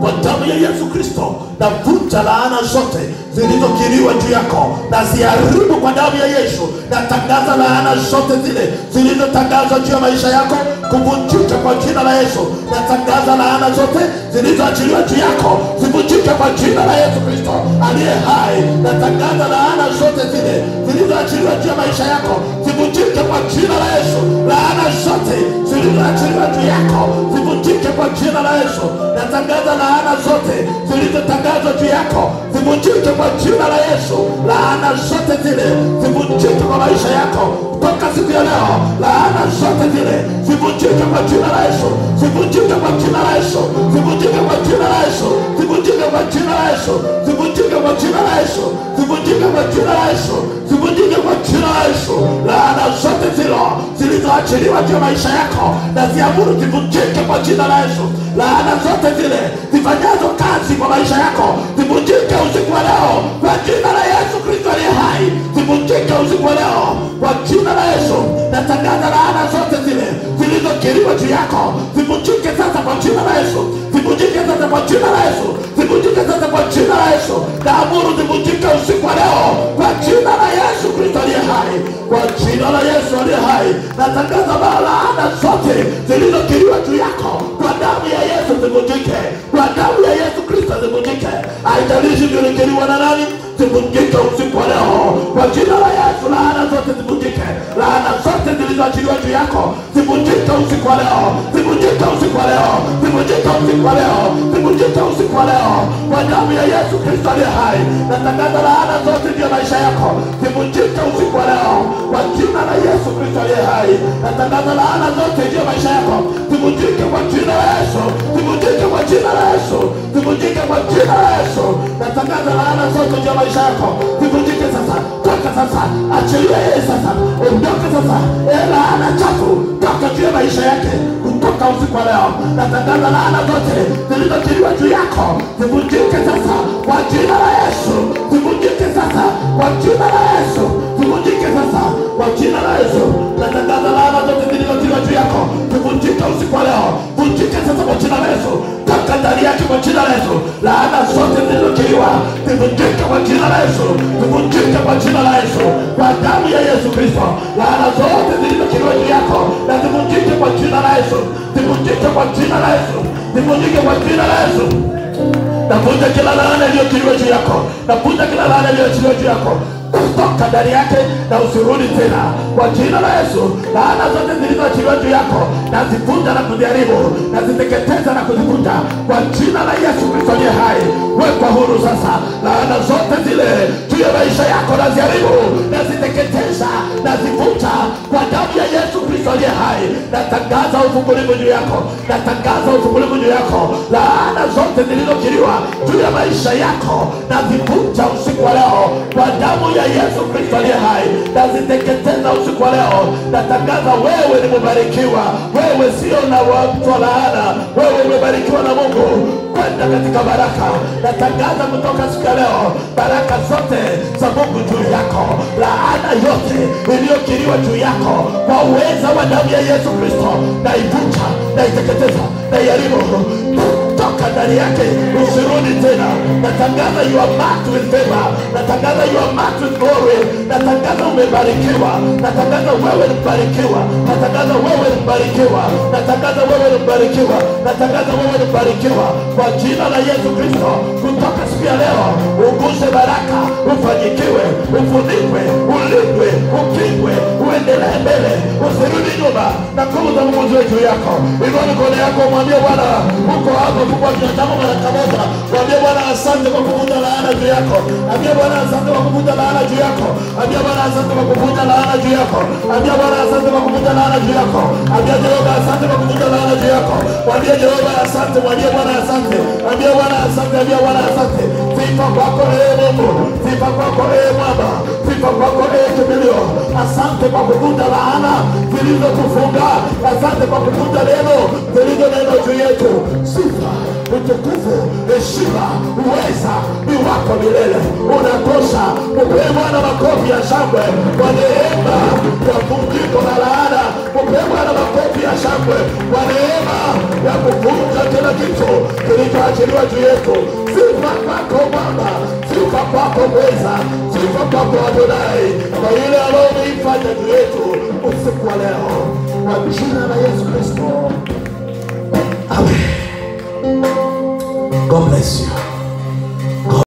kwa damu ya Yesu Kristo. Na vunja laana zote zilizokiriwa juu yako, na ziharibu kwa damu ya Yesu. Na tangaza laana zote zile zilizotangazwa juu ya maisha yako kuvunjika kwa jina la Yesu. Na tangaza laana zote zilizoachiliwa juu yako zivunjike kwa jina la Yesu Kristo aliye hai. Na tangaza laana zote zile zilizoachiliwa juu ya maisha yako zivunjike kwa jina la Yesu. Laana zote zilizoachiliwa juu yako zivunjike kwa jina la Yesu. Na tangaza laana zote zilizotangazwa juu yako zivunjike kwa jina la Yesu. Laana zote zile zivunjike kwa maisha yako toka siku ya leo. Laana zote zile zivunjike kwa jina la Yesu. Zivunjike kwa jina la Yesu. Zivunjike kwa jina la Yesu. Zivunjike kwa jina la Yesu. Zivunjike kwa jina la Yesu. Zivunjike kwa jina la Yesu. Zivunjike kwa jina la Yesu. Laana zote zile zilizoachiliwa juu ya maisha yako na ziamuru zivunjike kwa jina la Yesu. Laana zote zile zifanyazo kazi kwa maisha yako zivunjike usiku wa leo kwa jina la Yesu Kristo aliye hai. Zivunjike usiku wa leo kwa jina la Yesu. Natangaza laana zote zile zilizokiriwa juu yako zivunjike sasa kwa jina la Yesu. Zivunjike sasa kwa jina la Yesu. Zivunjike sasa kwa jina la Yesu. Naamuru zivunjike usiku wa leo kwa jina la Yesu Kristo aliye hai. Kwa jina la Yesu aliye hai. Natangaza laana zote zilizokiriwa juu yako kwa damu ya Yesu zivunjike. Kwa damu ya Yesu Kristo zivunjike. Haijalishi zilikiriwa na nani, zivunjike usiku wa leo kwa jina la Yesu. Laana zote zivunjike. Laana zote zilizoachiliwa juu yako zivunjike usiku wa leo. Zivunjike usiku wa leo. Zivunjike usiku wa leo. Zivunjike usiku wa leo kwa damu ya Yesu Kristo aliye hai. Natangaza laana zote juu ya maisha yako zivunjike usiku wa leo kwa jina la Yesu Kristo aliye hai. Natangaza laana zote juu ya maisha yako zivunjike kwa jina la Yesu. Zivunjike kwa jina la Yesu. Zivunjike kwa jina la Yesu. Natangaza laana zote juu ya maisha yako zivunjike sasa. Toka sasa. Achilia yeye sasa. Ondoka sasa. Laana chafu toka juu ya maisha yake kutoka usiku wa leo. Natangaza laana zote zilizokiriwa juu yako zivunjike sasa kwa jina la Yesu. Zivunjike sasa kwa jina la Yesu. Zivunjike sasa kwa jina la Yesu. Natangaza laana zote zilizokiriwa juu yako zivunjike usiku wa leo. Vunjike sasa kwa jina la Yesu. Toka ndani yake kwa jina la Yesu. Laana zote zilizokiriwa zivunjike kwa jina la Yesu. Zivunjike kwa jina la Yesu. Kwa damu ya Yesu Kristo. Laana zote zilizokiriwa juu yako na zivunjike kwa jina la Yesu. Zivunjike kwa jina la Yesu. Zivunjike kwa jina la Yesu. Navunja kila laana iliyokiriwa juu yako. Navunja kila laana iliyokiriwa juu yako. Toka ndani yake na usirudi tena kwa jina la Yesu. Laana zote zilizoachiliwa juu yako na zivunja na kuziharibu na ziteketeza na kuzivunja kwa jina la Yesu Kristo aliye hai. Wekwa huru sasa. Laana zote zile juu ya maisha yako na ziharibu na ziteketeza na zivunja kwa damu ya Yesu Kristo aliye hai. Natangaza ufungulivu juu yako. Natangaza ufungulivu juu yako. Laana zote zilizokiriwa juu ya maisha yako na zivunja usiku wa leo kwa damu ya Yesu Kristo aliye hai. Naziteketeza usiku wa leo. Natangaza wewe ni mbarikiwa. Wewe sio na watu wa laana. Wewe umebarikiwa na Mungu kwenda katika baraka. Natangaza kutoka siku ya leo baraka zote za Mungu juu yako. Laana yote iliyokiriwa juu yako kwa uweza wa damu ya Yesu Kristo na ivunja na iteketeza na iharibu. Toka ndani yake usirudi tena. Natangaza you are marked with favor. Natangaza you are marked with glory. natangaza umebarikiwa, natangaza wewe ni mbarikiwa, natangaza wewe ni mbarikiwa, natangaza wewe ni mbarikiwa, natangaza wewe ni mbarikiwa kwa jina la Yesu Kristo. Kutoka siku ya leo uguse baraka, ufanyikiwe, ufunikwe, ulindwe, ukingwe, uendelee mbele, usirudi nyuma, na nguvu za Mungu ziwe juu yako. Inua mikono yako, mwambie Bwana, uko hapo kwa binadamu mara kadhaa, mwambie Bwana asante kwa kuvunja laana juu yako. Ambia Bwana asante kwa kuvunja laana juu yako. Ambia Bwana asante kwa kuvunja laana juu yako. Ambia Bwana asante kwa kuvunja laana juu yako. Ambia Jehova asante kwa kuvunja laana juu yako. Mwambie Jehova asante, mwambie Bwana asante. Ambia Bwana asante, ambia Bwana asante. Sifa kwako Mungu, sifa kwako Baba, sifa kwako kimbilio. Asante kwa kuvunja laana zilizotufunga. Asante kwa kuvunja neno zilizo juu yetu. Sifa, utukufu, heshima, uweza ni wako milele. Unatosha. Mpe Bwana makofi ya shangwe kwa neema ya kuvunjiko la laana. Mpe Bwana makofi ya shangwe kwa neema ya kuvunja kila kitu kilichoachiliwa juu yetu. Sifa kwako Baba, sifa kwako mweza, sifa kwako Adonai kwa ile ambayo umeifanya juu yetu usiku wa leo, kwa jina la Yesu Kristo. Amen. God bless you.